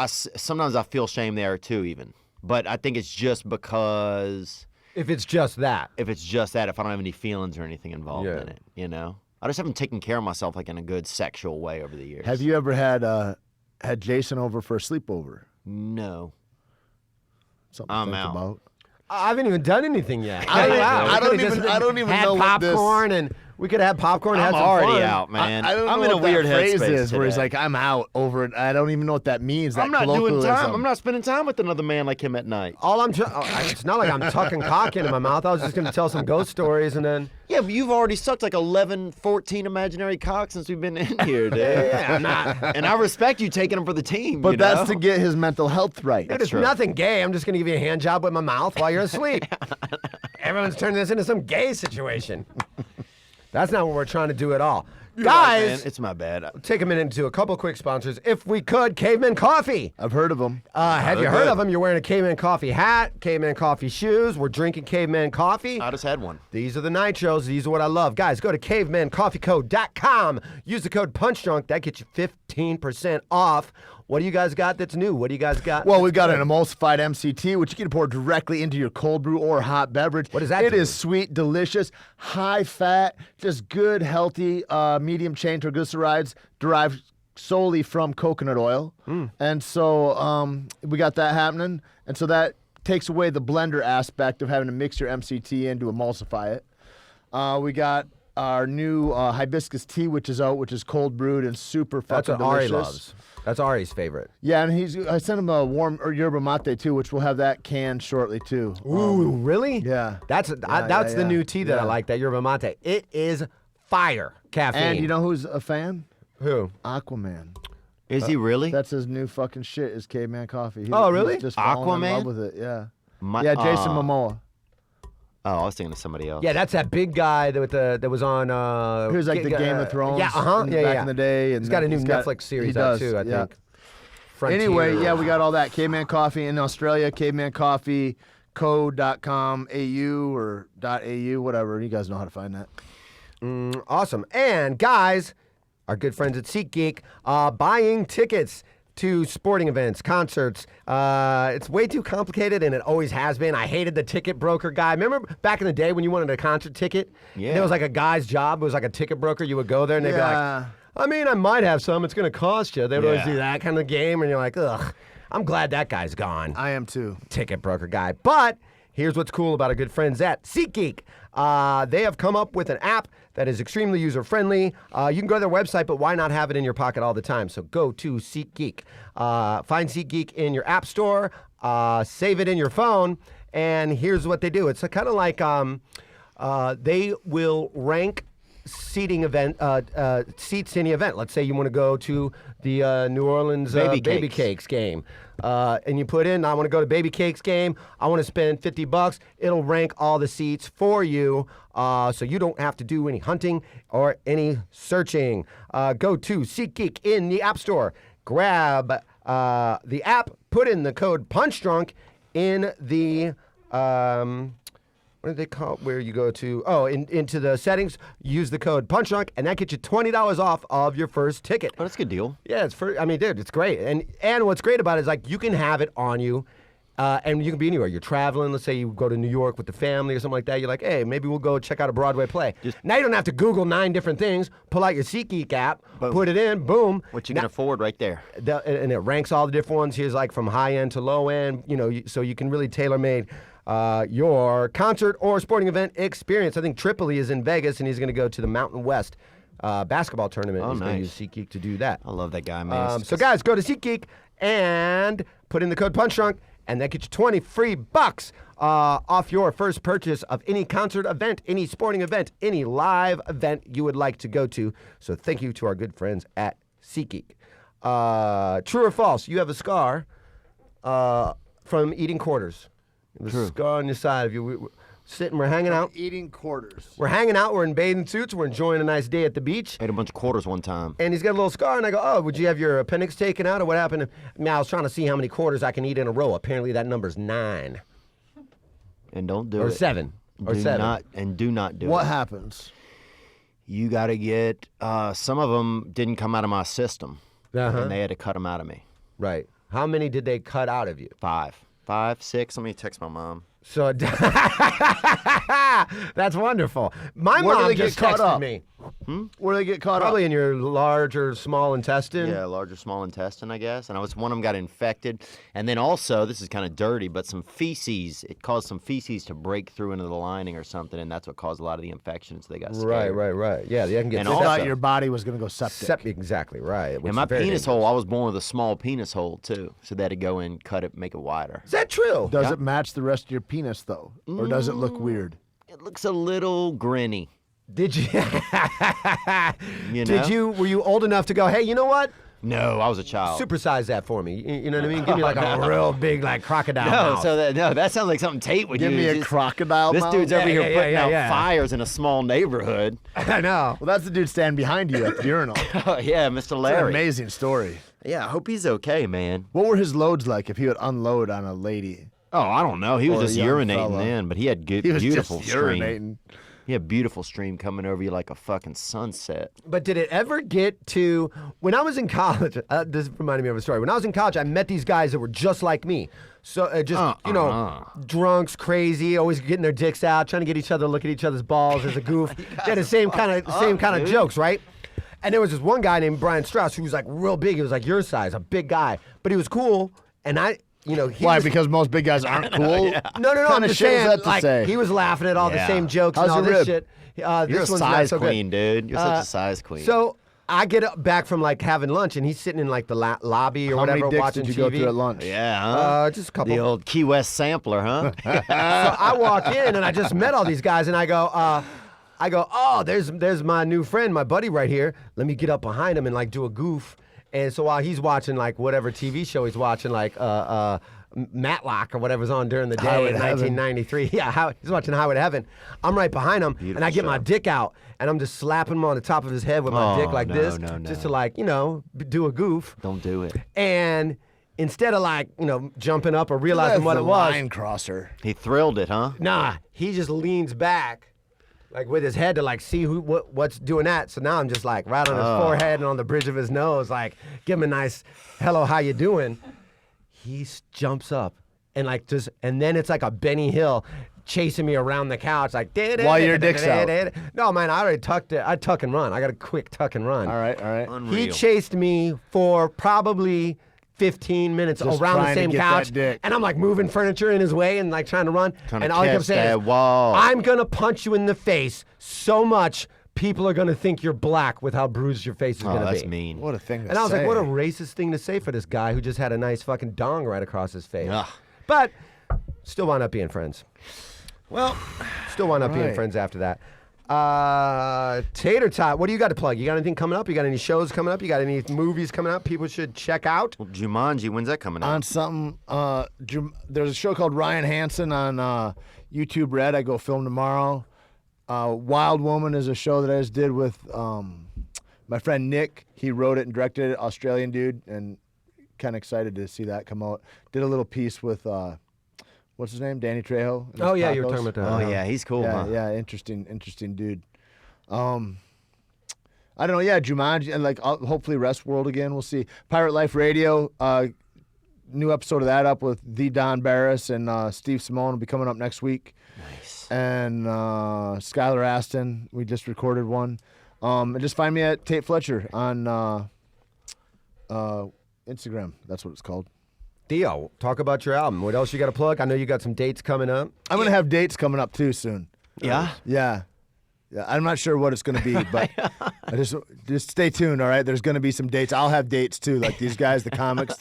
Sometimes I feel shame there too, even. But I think it's just because If it's just that. if I don't have any feelings or anything involved Yeah. in it, you know. I just haven't taken care of myself like in a good sexual way over the years. Have you ever had Jayson over for a sleepover? No. Something I'm to think out. about. I haven't even done anything yet. I don't- Wow. I don't We could've even- just I don't even had know what this- popcorn and we could have popcorn. I'm and had some already fun. out, man. I don't I'm know in a what weird that phrase headspace is where he's today. like, I'm out over it. I don't even know what that means. That I'm not doing colloquialism. time. I'm not spending time with another man like him at night. All it's not like I'm tucking cock into my mouth. I was just going to tell some ghost stories and then. Yeah, but you've already sucked like 11, 14 imaginary cocks since we've been in here, dude. Yeah, I'm not. And I respect you taking them for the team. But you that's know? to get his mental health right. It's true. nothing gay. I'm just going to give you a hand job with my mouth while you're asleep. Everyone's turning this into some gay situation. That's not what we're trying to do at all. Man, Guys, it's my bad. take a minute to a couple quick sponsors. If we could, Caveman Coffee. I've heard of them. Have you they're heard good. of them? You're wearing a Caveman Coffee hat, Caveman Coffee shoes. We're drinking Caveman Coffee. I just had one. These are the nitros. These are what I love. Guys, go to cavemancoffeecode.com. Use the code PUNCHDRUNK. That gets you 15% off. What do you guys got that's new? What do you guys got? Well, we've got an emulsified MCT, which you can pour directly into your cold brew or hot beverage. What does that It do? is sweet, delicious, high fat, just good, healthy, medium chain triglycerides derived solely from coconut oil. And so we got that happening. And so that takes away the blender aspect of having to mix your MCT in to emulsify it. We got our new hibiscus tea, which is out, which is cold brewed and super That's fucking what Ari delicious. loves. That's Ari's favorite. Yeah, and I sent him a warm yerba mate too, which we'll have that canned shortly too. Ooh, really? yeah. That's Yeah, the new tea that I yeah. like, that yerba mate. It is fire caffeine. And you know who's a fan? who? Aquaman. Is he really? That's his new fucking shit. Is Caveman Coffee. Oh, really? He's just fallen in Aquaman? love with it. Yeah. My- Yeah, Jason Momoa. Oh, I was thinking of somebody else. Yeah, that's that big guy that was on. He was like the Game of Thrones. Yeah, back in the day. And He's got a new he's Netflix series he out does, too, I yeah. think. Frontier. Anyway, yeah, we got all that. Caveman Coffee in Australia, cavemancoffeecode.com, AU or .au, whatever. You guys know how to find that. Awesome. And guys, our good friends at SeatGeek, buying tickets to sporting events, concerts. It's way too complicated, and it always has been. I hated the ticket broker guy. Remember back in the day when you wanted a concert ticket? Yeah. There was like a guy's job. It was like a ticket broker. You would go there, and they'd be Yeah. like, I mean, I might have some. It's going to cost you. They would always Yeah. do that kind of game, and you're like, ugh, I'm glad that guy's gone. I am too. Ticket broker guy. But here's what's cool about our good friends at SeatGeek. They have come up with an app that is extremely user-friendly. You can go to their website, but why not have it in your pocket all the time? So go to SeatGeek. Find SeatGeek in your app store. Save it in your phone. And here's what they do. It's kind of like they will rank seating event seats in the event. Let's say you want to go to the New Orleans Baby Baby Cakes. Cakes game, and you put in, I want to go to Baby Cakes game. I want to spend $50. It'll rank all the seats for you, so you don't have to do any hunting or any searching. Go to SeatGeek in the App Store. Grab the app. Put in the code PUNCHDRUNK in the what do they call it? Where you go to? Oh, into the settings. Use the code PUNCHDRUNK, and that gets you $20 off of your first ticket. Oh, that's a good deal. Yeah, it's for. I mean, dude, it's great. And what's great about it is like you can have it on you, and you can be anywhere. You're traveling. Let's say you go to New York with the family or something like that. You're like, hey, maybe we'll go check out a Broadway play. Now you don't have to Google 9 different things. Pull out your SeatGeek app, Boom. put it in, boom. What you can afford right there. And it ranks all the different ones. Here's like from high end to low end. You know, so you can really tailor made your concert or sporting event experience. I think Tripoli is in Vegas, and he's going to go to the Mountain West basketball tournament. Oh, He's going to nice. use SeatGeek to do that. I love that guy, man. So guys, go to SeatGeek and put in the code PUNCHDRUNK, and that gets you 20 free bucks off your first purchase of any concert event, any sporting event, any live event you would like to go to. So thank you to our good friends at SeatGeek. True or false? You have a scar from eating quarters. The scar on your side of you. We're sitting, we're hanging out. Eating quarters. We're hanging out. We're in bathing suits. We're enjoying a nice day at the beach. Ate a bunch of quarters one time. And he's got a little scar, and I go, oh, would you have your appendix taken out, or what happened? Now I was trying to see how many quarters I can eat in a row. Apparently that number's 9. And don't do Or it. 7. Or do 7. do not do it. What happens? You got to get. Some of them didn't come out of my system, Uh-huh. and they had to cut them out of me. Right. How many did they cut out of you? 5, 6. Let me text my mom. So that's wonderful. My Where do mom they get just caught texted up? me. Where do they get caught Probably up? in your large or small intestine. Yeah, larger small intestine, I guess. And one of them got infected. And then also, this is kind of dirty, but some feces. It caused some feces to break through into the lining or something, and that's what caused a lot of the infections. They got scared. Right. Yeah, they can get And I also- thought your body was going to go septic. Exactly right. which And my is very penis dangerous. hole, I was born with a small penis hole, too. So they had to go in, cut it, make it wider. Is that true? Does it match the rest of your penis, though? Or does it look weird? It looks a little grinny. Did you? You know? Were you old enough to go, hey, you know what? No, I was a child. Supersize that for me. You know what I mean? Give me like a real big like crocodile mouth. That sounds like something Tait would Give use. me a crocodile This mouth? dude's over here putting out yeah. fires in a small neighborhood. I know. Well, that's the dude standing behind you at the urinal. Oh, yeah, Mr. It's an Larry. amazing story. Yeah, I hope he's okay, man. What were his loads like if he would unload on a lady? Oh, I don't know. He was Or a just young urinating fella. then, but he had good, He was beautiful just stream. urinating. He had beautiful stream coming over you like a fucking sunset. But did it ever get to when I was in college? This reminded me of a story. When I was in college, I met these guys that were just like me. So drunks, crazy, always getting their dicks out, trying to get each other to look at each other's balls as a goof. They had the same kind of jokes, right? And there was this one guy named Brian Strauss who was like real big. He was like your size, a big guy, but he was cool. And Why? Because most big guys aren't cool? No. I'm Kind of just shit is saying, that to like, say? he was laughing at all the Yeah. same jokes How's and all your this rib? shit. You're This a one's not size so good. queen, dude. You're such a size queen. So I get back from like having lunch, and he's sitting in like the lobby or How many whattever dicks watching did you TV. go through at lunch? yeah, huh? Just a couple. The old Key West sampler, huh? So I walk in and I just met all these guys, and I go, oh, there's my new friend, my buddy right here. Let me get up behind him and like do a goof. And so while he's watching like whatever TV show he's watching, like Matlock or whatever's on during the day Highway in to Heaven. 1993. Yeah, he's watching Highway to Heaven. I'm right behind him, and I get my dick out, and I'm just slapping him on the top of his head with my dick like this, just to like, do a goof. Don't do it. And instead of like, jumping up or realizing what it was, Line crosser. He thrilled it, huh? nah, he just leans back, like with his head to like see what's doing that. So now I'm just like right on his forehead and on the bridge of his nose, like give him a nice hello, how you doing? He jumps up and like and then it's like a Benny Hill chasing me around the couch like While your dick's out. No, man, I already tucked it. I tuck and run. I got a quick tuck and run. All right. Unreal. He chased me for probably 15 minutes Just around the trying to same get couch, that dick. and I'm like moving furniture in his way and like trying to run. Trying to and all he kept catch saying that is, wall. "I'm gonna punch you in the face so much, people are gonna think you're black with how bruised your face is Oh, gonna that's be." mean. What a thing to And I was say. like, what a racist thing to say for this guy who just had a nice fucking dong right across his face. Ugh. But still wound up being friends. Well, Still wound up being Right. friends after that. Tater Tot, what do you got to plug? You got anything coming up? You got any shows coming up? You got any movies coming up people should check out? Jumanji, when's that coming out? On something, there's a show called Ryan Hansen on YouTube Red. I go film tomorrow. Wild Woman is a show that I just did with my friend Nick. He wrote it and directed it, Australian dude, and kind of excited to see that come out. Did a little piece with, what's his name? Danny Trejo. and Oh, his yeah, you were tacos. talking about that. Oh, yeah, he's cool, Yeah, huh? yeah, interesting dude. I don't know. Yeah, Jumanji, and like hopefully Westworld again. We'll see. Pirate Life Radio, new episode of that up with the Don Barris and Steve Simone will be coming up next week. Nice. And Skylar Aston, we just recorded one. And just find me at Tait Fletcher on Instagram. That's what it's called. Theo, talk about your album. What else you got to plug? I know you got some dates coming up. I'm gonna have dates coming up too soon. Yeah? Yeah. I'm not sure what it's going to be, but I just stay tuned, all right? There's going to be some dates. I'll have dates too, like these guys, the comics.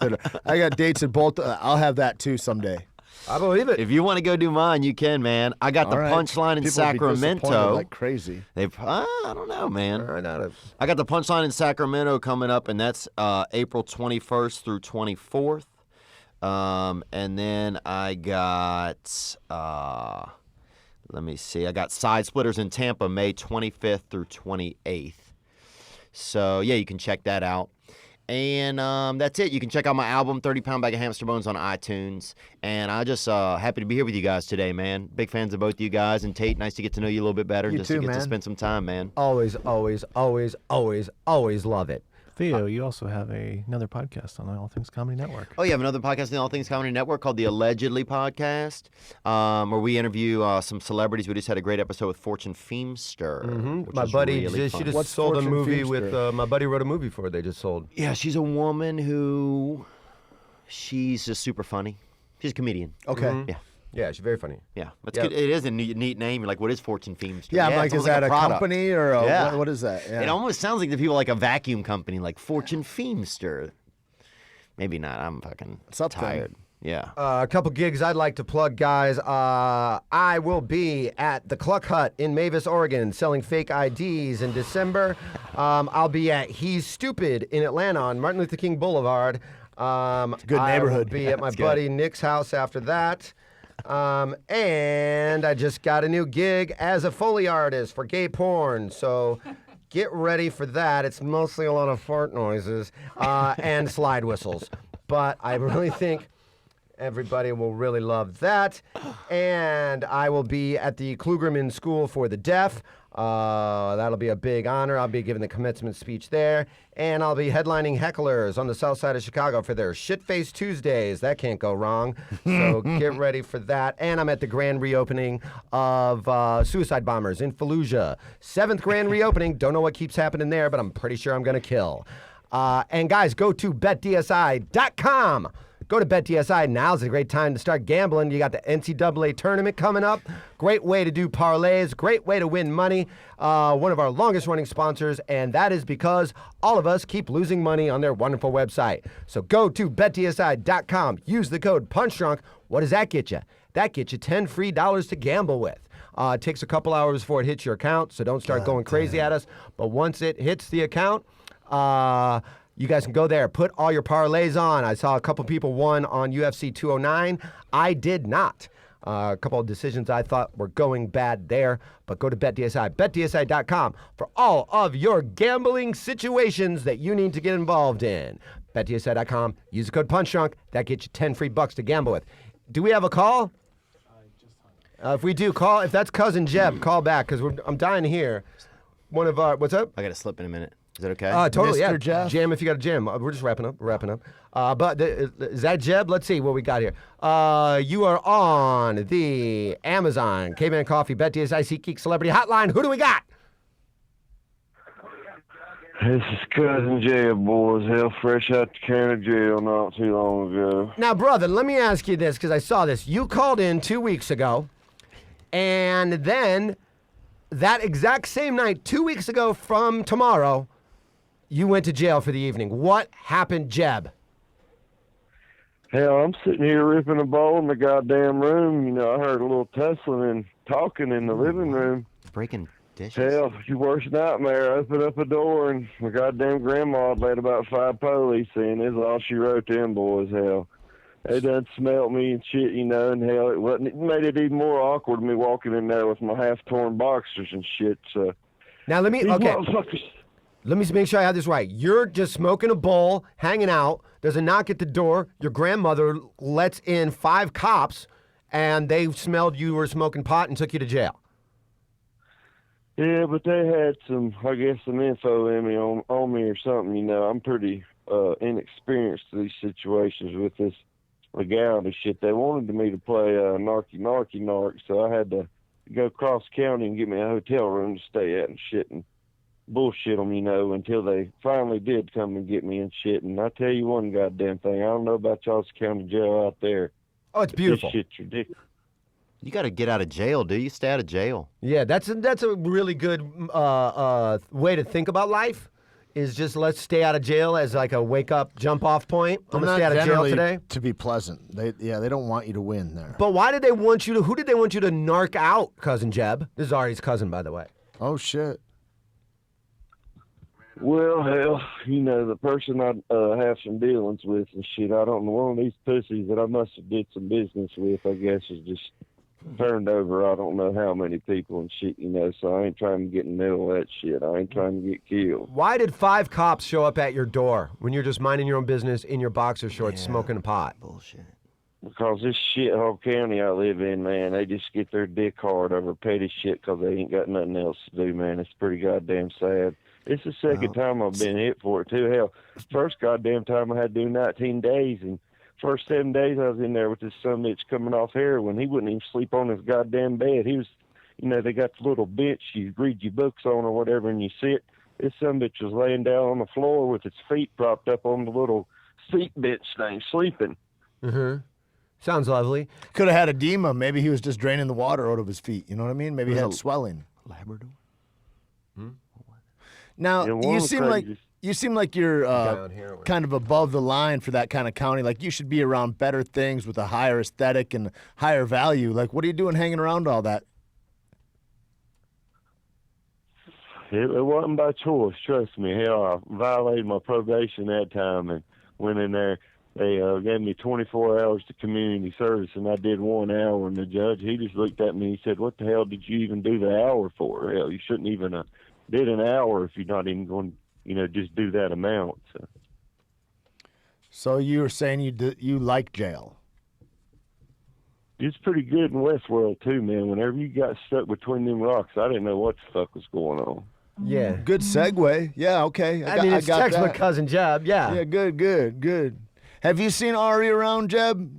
I got dates at both. I'll have that too someday. I believe it. If you want to go do mine, you can, man. I got the All right. Punchline in People will be disappointed Sacramento. like crazy. I don't know, man. I I got the Punchline in Sacramento coming up, and that's April 21st through 24th. And then I got, let me see, I got Side Splitters in Tampa, May 25th through 28th. So, yeah, you can check that out. And that's it. You can check out my album, 30 Pound Bag of Hamster Bones, on iTunes. And I just happy to be here with you guys today, man. Big fans of both you guys. And Tait, nice to get to know you a little bit better. You just too, to get to man. spend some time, man. always love it. Theo, you also have another podcast on the All Things Comedy Network. Oh, you have another podcast on the All Things Comedy Network called the Allegedly Podcast, where we interview some celebrities. We just had a great episode with Fortune Feimster. Which My was buddy, really she fun. just What's sold Fortune a movie Feimster? with, my buddy wrote a movie for her. They just sold. Yeah, she's a woman who, she's just super funny. She's a comedian. Okay. Yeah. Yeah, she's very funny. Yeah, that's Yeah. good. It is a neat name. You're like, what is Fortune Feimster? Yeah, I'm it's like, is almost that a product. company or a, Yeah. what is that? Yeah. It almost sounds like the people like a vacuum company, like Fortune Feimster. Maybe not. I'm fucking Something. tired. Yeah. A couple gigs I'd like to plug, guys. I will be at the Cluck Hut in Mavis, Oregon, selling fake IDs in December. I'll be at He's Stupid in Atlanta on Martin Luther King Boulevard. It's a good neighborhood. I will be at my buddy Nick's house after that. And I just got a new gig as a Foley artist for gay porn. So get ready for that. It's mostly a lot of fart noises and slide whistles. But I really think everybody will really love that. And I will be at the Klugerman School for the Deaf. That'll be a big honor. I'll be giving the commencement speech there. And I'll be headlining Hecklers on the south side of Chicago for their Shitface Tuesdays. That can't go wrong. So get ready for that. And I'm at the grand reopening of Suicide Bombers in Fallujah. 7th grand reopening. Don't know what keeps happening there, but I'm pretty sure I'm going to kill. And guys, go to betdsi.com. Go to BetDSI. Now's a great time to start gambling. You got the NCAA tournament coming up. Great way to do parlays. Great way to win money. One of our longest running sponsors, and that is because all of us keep losing money on their wonderful website. So go to BetDSI.com. Use the code PUNCHDRUNK. What does that get you? That gets you $10 free to gamble with. It takes a couple hours before it hits your account, so don't start going crazy at us. But once it hits the account, you guys can go there, put all your parlays on. I saw a couple people won on UFC 209. I did not. A couple of decisions I thought were going bad there, but go to BetDSI, BetDSI.com for all of your gambling situations that you need to get involved in. BetDSI.com, use the code PUNCHDRUNK. That gets you 10 free bucks to gamble with. Do we have a call? If we do, call. If that's Cousin Jeb, call back, because I'm dying to hear. One of our, what's up? I got to slip in a minute. Is that okay? Totally, Mr. yeah. Jeff? Jam if you got a jam. We're just wrapping up. But is that Jeb? Let's see what we got here. You are on the Amazon K-Man Coffee BetDSI SeatGeek Celebrity Hotline. Who do we got? This is Cousin Jeb, boys. Hell, fresh out the county jail not too long ago. Now, brother, let me ask you this, because I saw this. You called in 2 weeks ago, and then that exact same night, 2 weeks ago from tomorrow, you went to jail for the evening. What happened, Jeb? Hell, I'm sitting here ripping a bowl in the goddamn room. You know, I heard a little tussling and talking in the living room. Breaking dishes. Hell, your worst nightmare. I opened up a door and my goddamn grandma had laid about 5 police in. That's all she wrote to them boys, hell. They done smelt me and shit, you know, and hell, it made it even more awkward me walking in there with my half-torn boxers and shit, so. Now, let me make sure I have this right. You're just smoking a bowl, hanging out. There's a knock at the door. Your grandmother lets in 5 cops, and they smelled you were smoking pot and took you to jail. Yeah, but they had some info in me on me or something, you know. I'm pretty inexperienced to these situations with this legality shit. They wanted me to play narc, so I had to go cross county and get me a hotel room to stay at and shit and bullshit them, you know, until they finally did come and get me and shit. And I tell you one goddamn thing, I don't know about y'all's county jail out there. Oh, it's beautiful. This shit's ridiculous. You got to get out of jail, dude. You stay out of jail. Yeah, that's a really good way to think about life. Is just let's stay out of jail as like a wake up, jump off point. I'm gonna stay out of jail today. To be pleasant, they don't want you to win there. But why did they want you to? Who did they want you to narc out, Cousin Jeb? This is Ari's cousin, by the way. Oh shit. Well, hell, you know, the person I have some dealings with and shit, I don't know, one of these pussies that I must have did some business with, I guess, is just turned over I don't know how many people and shit, you know, so I ain't trying to get in the middle of that shit. I ain't trying to get killed. Why did 5 cops show up at your door when you're just minding your own business in your boxer shorts smoking a pot? Bullshit. Because this shithole county I live in, man, they just get their dick hard over petty shit because they ain't got nothing else to do, man. It's pretty goddamn sad. It's the second time I've been hit for it, too. Hell, first goddamn time I had to do 19 days, and first 7 days I was in there with this summit coming off heroin. He wouldn't even sleep on his goddamn bed. He was, you know, they got the little bench you read your books on or whatever, and you sit. This summit was laying down on the floor with its feet propped up on the little seat bench thing, sleeping. Mm-hmm. Sounds lovely. Could have had edema. Maybe he was just draining the water out of his feet. You know what I mean? Maybe he had swelling. Labrador? Now, Yeah, you seem You seem like you're Down here. kind of above the line for that kind of county. Like you should be around better things with a higher aesthetic and higher value. Like, what are you doing hanging around all that? It wasn't by choice, trust me. Hell, I violated my probation that time and went in there. They gave me 24 hours to community service, and I did 1 hour. And the judge, he just looked at me and he said, "What the hell did you even do the hour for? Hell, you shouldn't even did an hour if you're not even going, just do that amount." So you were saying you like jail? It's pretty good in Westworld too, man. Whenever you got stuck between them rocks, I didn't know what the fuck was going on. Yeah. Good segue. Yeah, okay. I got textbook that. cousin Jeb. Yeah. Yeah, good. Have you seen Ari around, Jeb?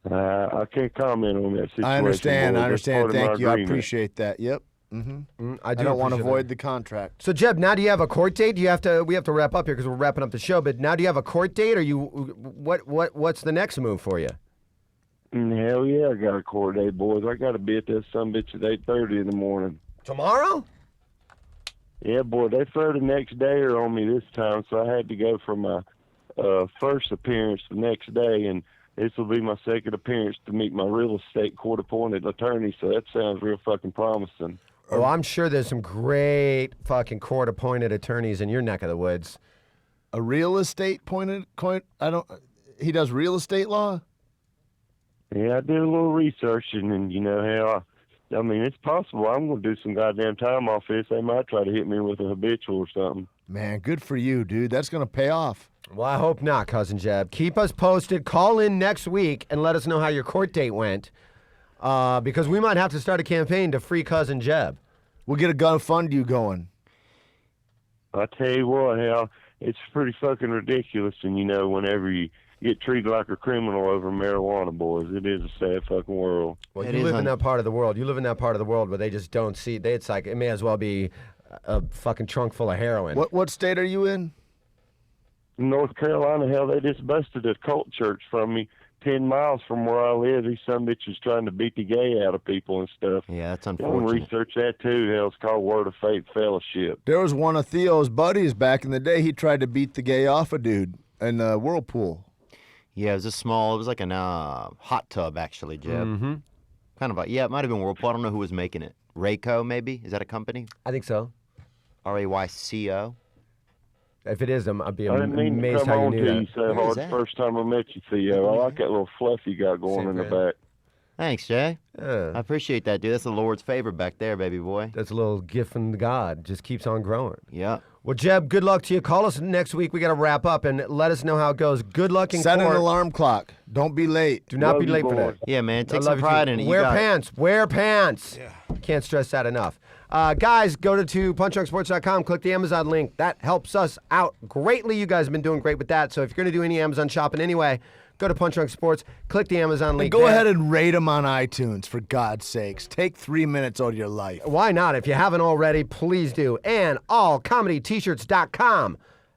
I can't comment on that situation. I understand. boy. That's part of my Thank you. I agreement. appreciate that. Yep. Mm-hmm. I I don't want to appreciate void that. the contract. So Jeb, now do you have a court date? We have to wrap up here because we're wrapping up the show. But now do you have a court date? Or what's the next move for you? Hell yeah, I got a court date, boys. I got to be at that sumbitch at 8:30 in the morning. Tomorrow? Yeah, boy, they threw the next day on me this time, so I had to go for my first appearance the next day, and this will be my second appearance to meet my real estate court-appointed attorney, so that sounds real fucking promising. Oh, I'm sure there's some great fucking court-appointed attorneys in your neck of the woods. A real estate he does real estate law? Yeah, I did a little research, and hell, I mean, it's possible I'm going to do some goddamn time off this. They might try to hit me with a habitual or something. Man, good for you, dude. That's going to pay off. Well, I hope not, Cousin Jeb. Keep us posted. Call in next week and let us know how your court date went, because we might have to start a campaign to free Cousin Jeb. We'll get a GoFundMe going. I tell you what, hell, it's pretty fucking ridiculous, and whenever you get treated like a criminal over marijuana, boys, it is a sad fucking world. Well, It you is live in that part of the world. You live in that part of the world where they just don't see. It's like it may as well be a fucking trunk full of heroin. What state are you in? In North Carolina, hell, they just busted a cult church from me 10 miles from where I live. These some bitches trying to beat the gay out of people and stuff. Yeah, that's You can unfortunate. research that too. Hell, it's called Word of Faith Fellowship. There was one of Theo's buddies back in the day. He tried to beat the gay off a dude in a whirlpool. Yeah, it was like a hot tub, actually, Jeb. Mm-hmm. Kind of it might have been Whirlpool. I don't know who was making it. Rayco, maybe? Is that a company? I think so. Rayco? If it is, I'd be I didn't mean to amazed come how you on knew to you that. so Where is hard the that? first time I met you, Theo. I like that little fluff you got going Same in the brand. back. Thanks, Jay. I Yeah. appreciate that, dude. That's the Lord's favor back there, baby boy. That's a little gift from God. Just keeps on growing. Yeah. Well, Jeb, good luck to you. Call us next week. We got to wrap up and let us know how it goes. Good luck in Set an court. alarm clock. Don't be late. Do not Love be you, late for that. boys. Yeah, man. I Take love some you pride too. in it. You Wear got it. pants. Wear pants. Yeah. Can't stress that enough. Guys, go to punchdrunksports.com. Click the Amazon link. That helps us out greatly. You guys have been doing great with that. So if you're going to do any Amazon shopping anyway, go to Punch Drunk Sports. Click the Amazon link. And go there. ahead and rate them on iTunes, for God's sakes. Take 3 minutes out of your life. Why not? If you haven't already, please do. And allcomedyt-shirts.com.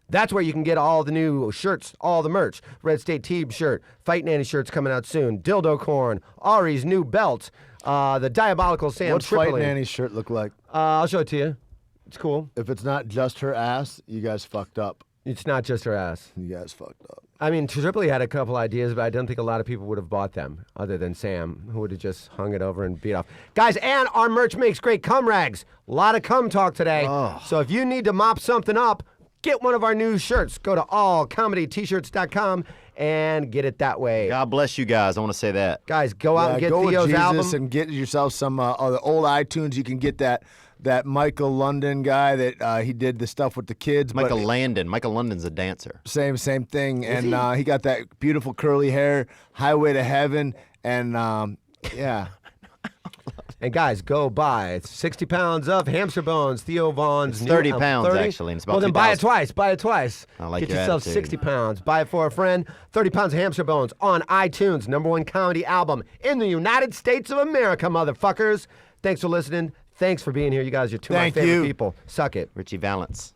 That's where you can get all the new shirts, all the merch. Red State Team shirt, Fight Nanny shirts coming out soon, Dildo Corn, Ari's new belt, the Diabolical Sam What's Fight Tripoli. Nanny's shirt look like? I'll show it to you. It's cool. If it's not just her ass, you guys fucked up. It's not just her ass. You guys fucked up. I mean, Tripoli had a couple ideas, but I don't think a lot of people would have bought them other than Sam, who would have just hung it over and beat off. Guys, and our merch makes great cum rags. A lot of cum talk today. So if you need to mop something up, get one of our new shirts. Go to allcomedyt-shirts.com and get it that way. God bless you guys. I want to say that. Guys, go out and get go with Theo's Jesus album. and get yourself some the old iTunes. You can get that Michael London guy that he did the stuff with the kids. but Michael Landon. Michael London's a dancer. Same thing. And he got that beautiful curly hair, Highway to Heaven, and yeah. And guys, go buy 60 pounds of hamster bones, Theo Vaughn's It's new 30 album. pounds, 30? actually, and it's about Well, then buy it 2,000. twice. Buy it twice. I like Get your yourself attitude. 60 pounds. Buy it for a friend. 30 pounds of hamster bones on iTunes. #1 comedy album in the United States of America, motherfuckers. Thanks for listening. Thanks for being here. You guys are two of my Thank favorite you. people. Suck it. Richie Valance.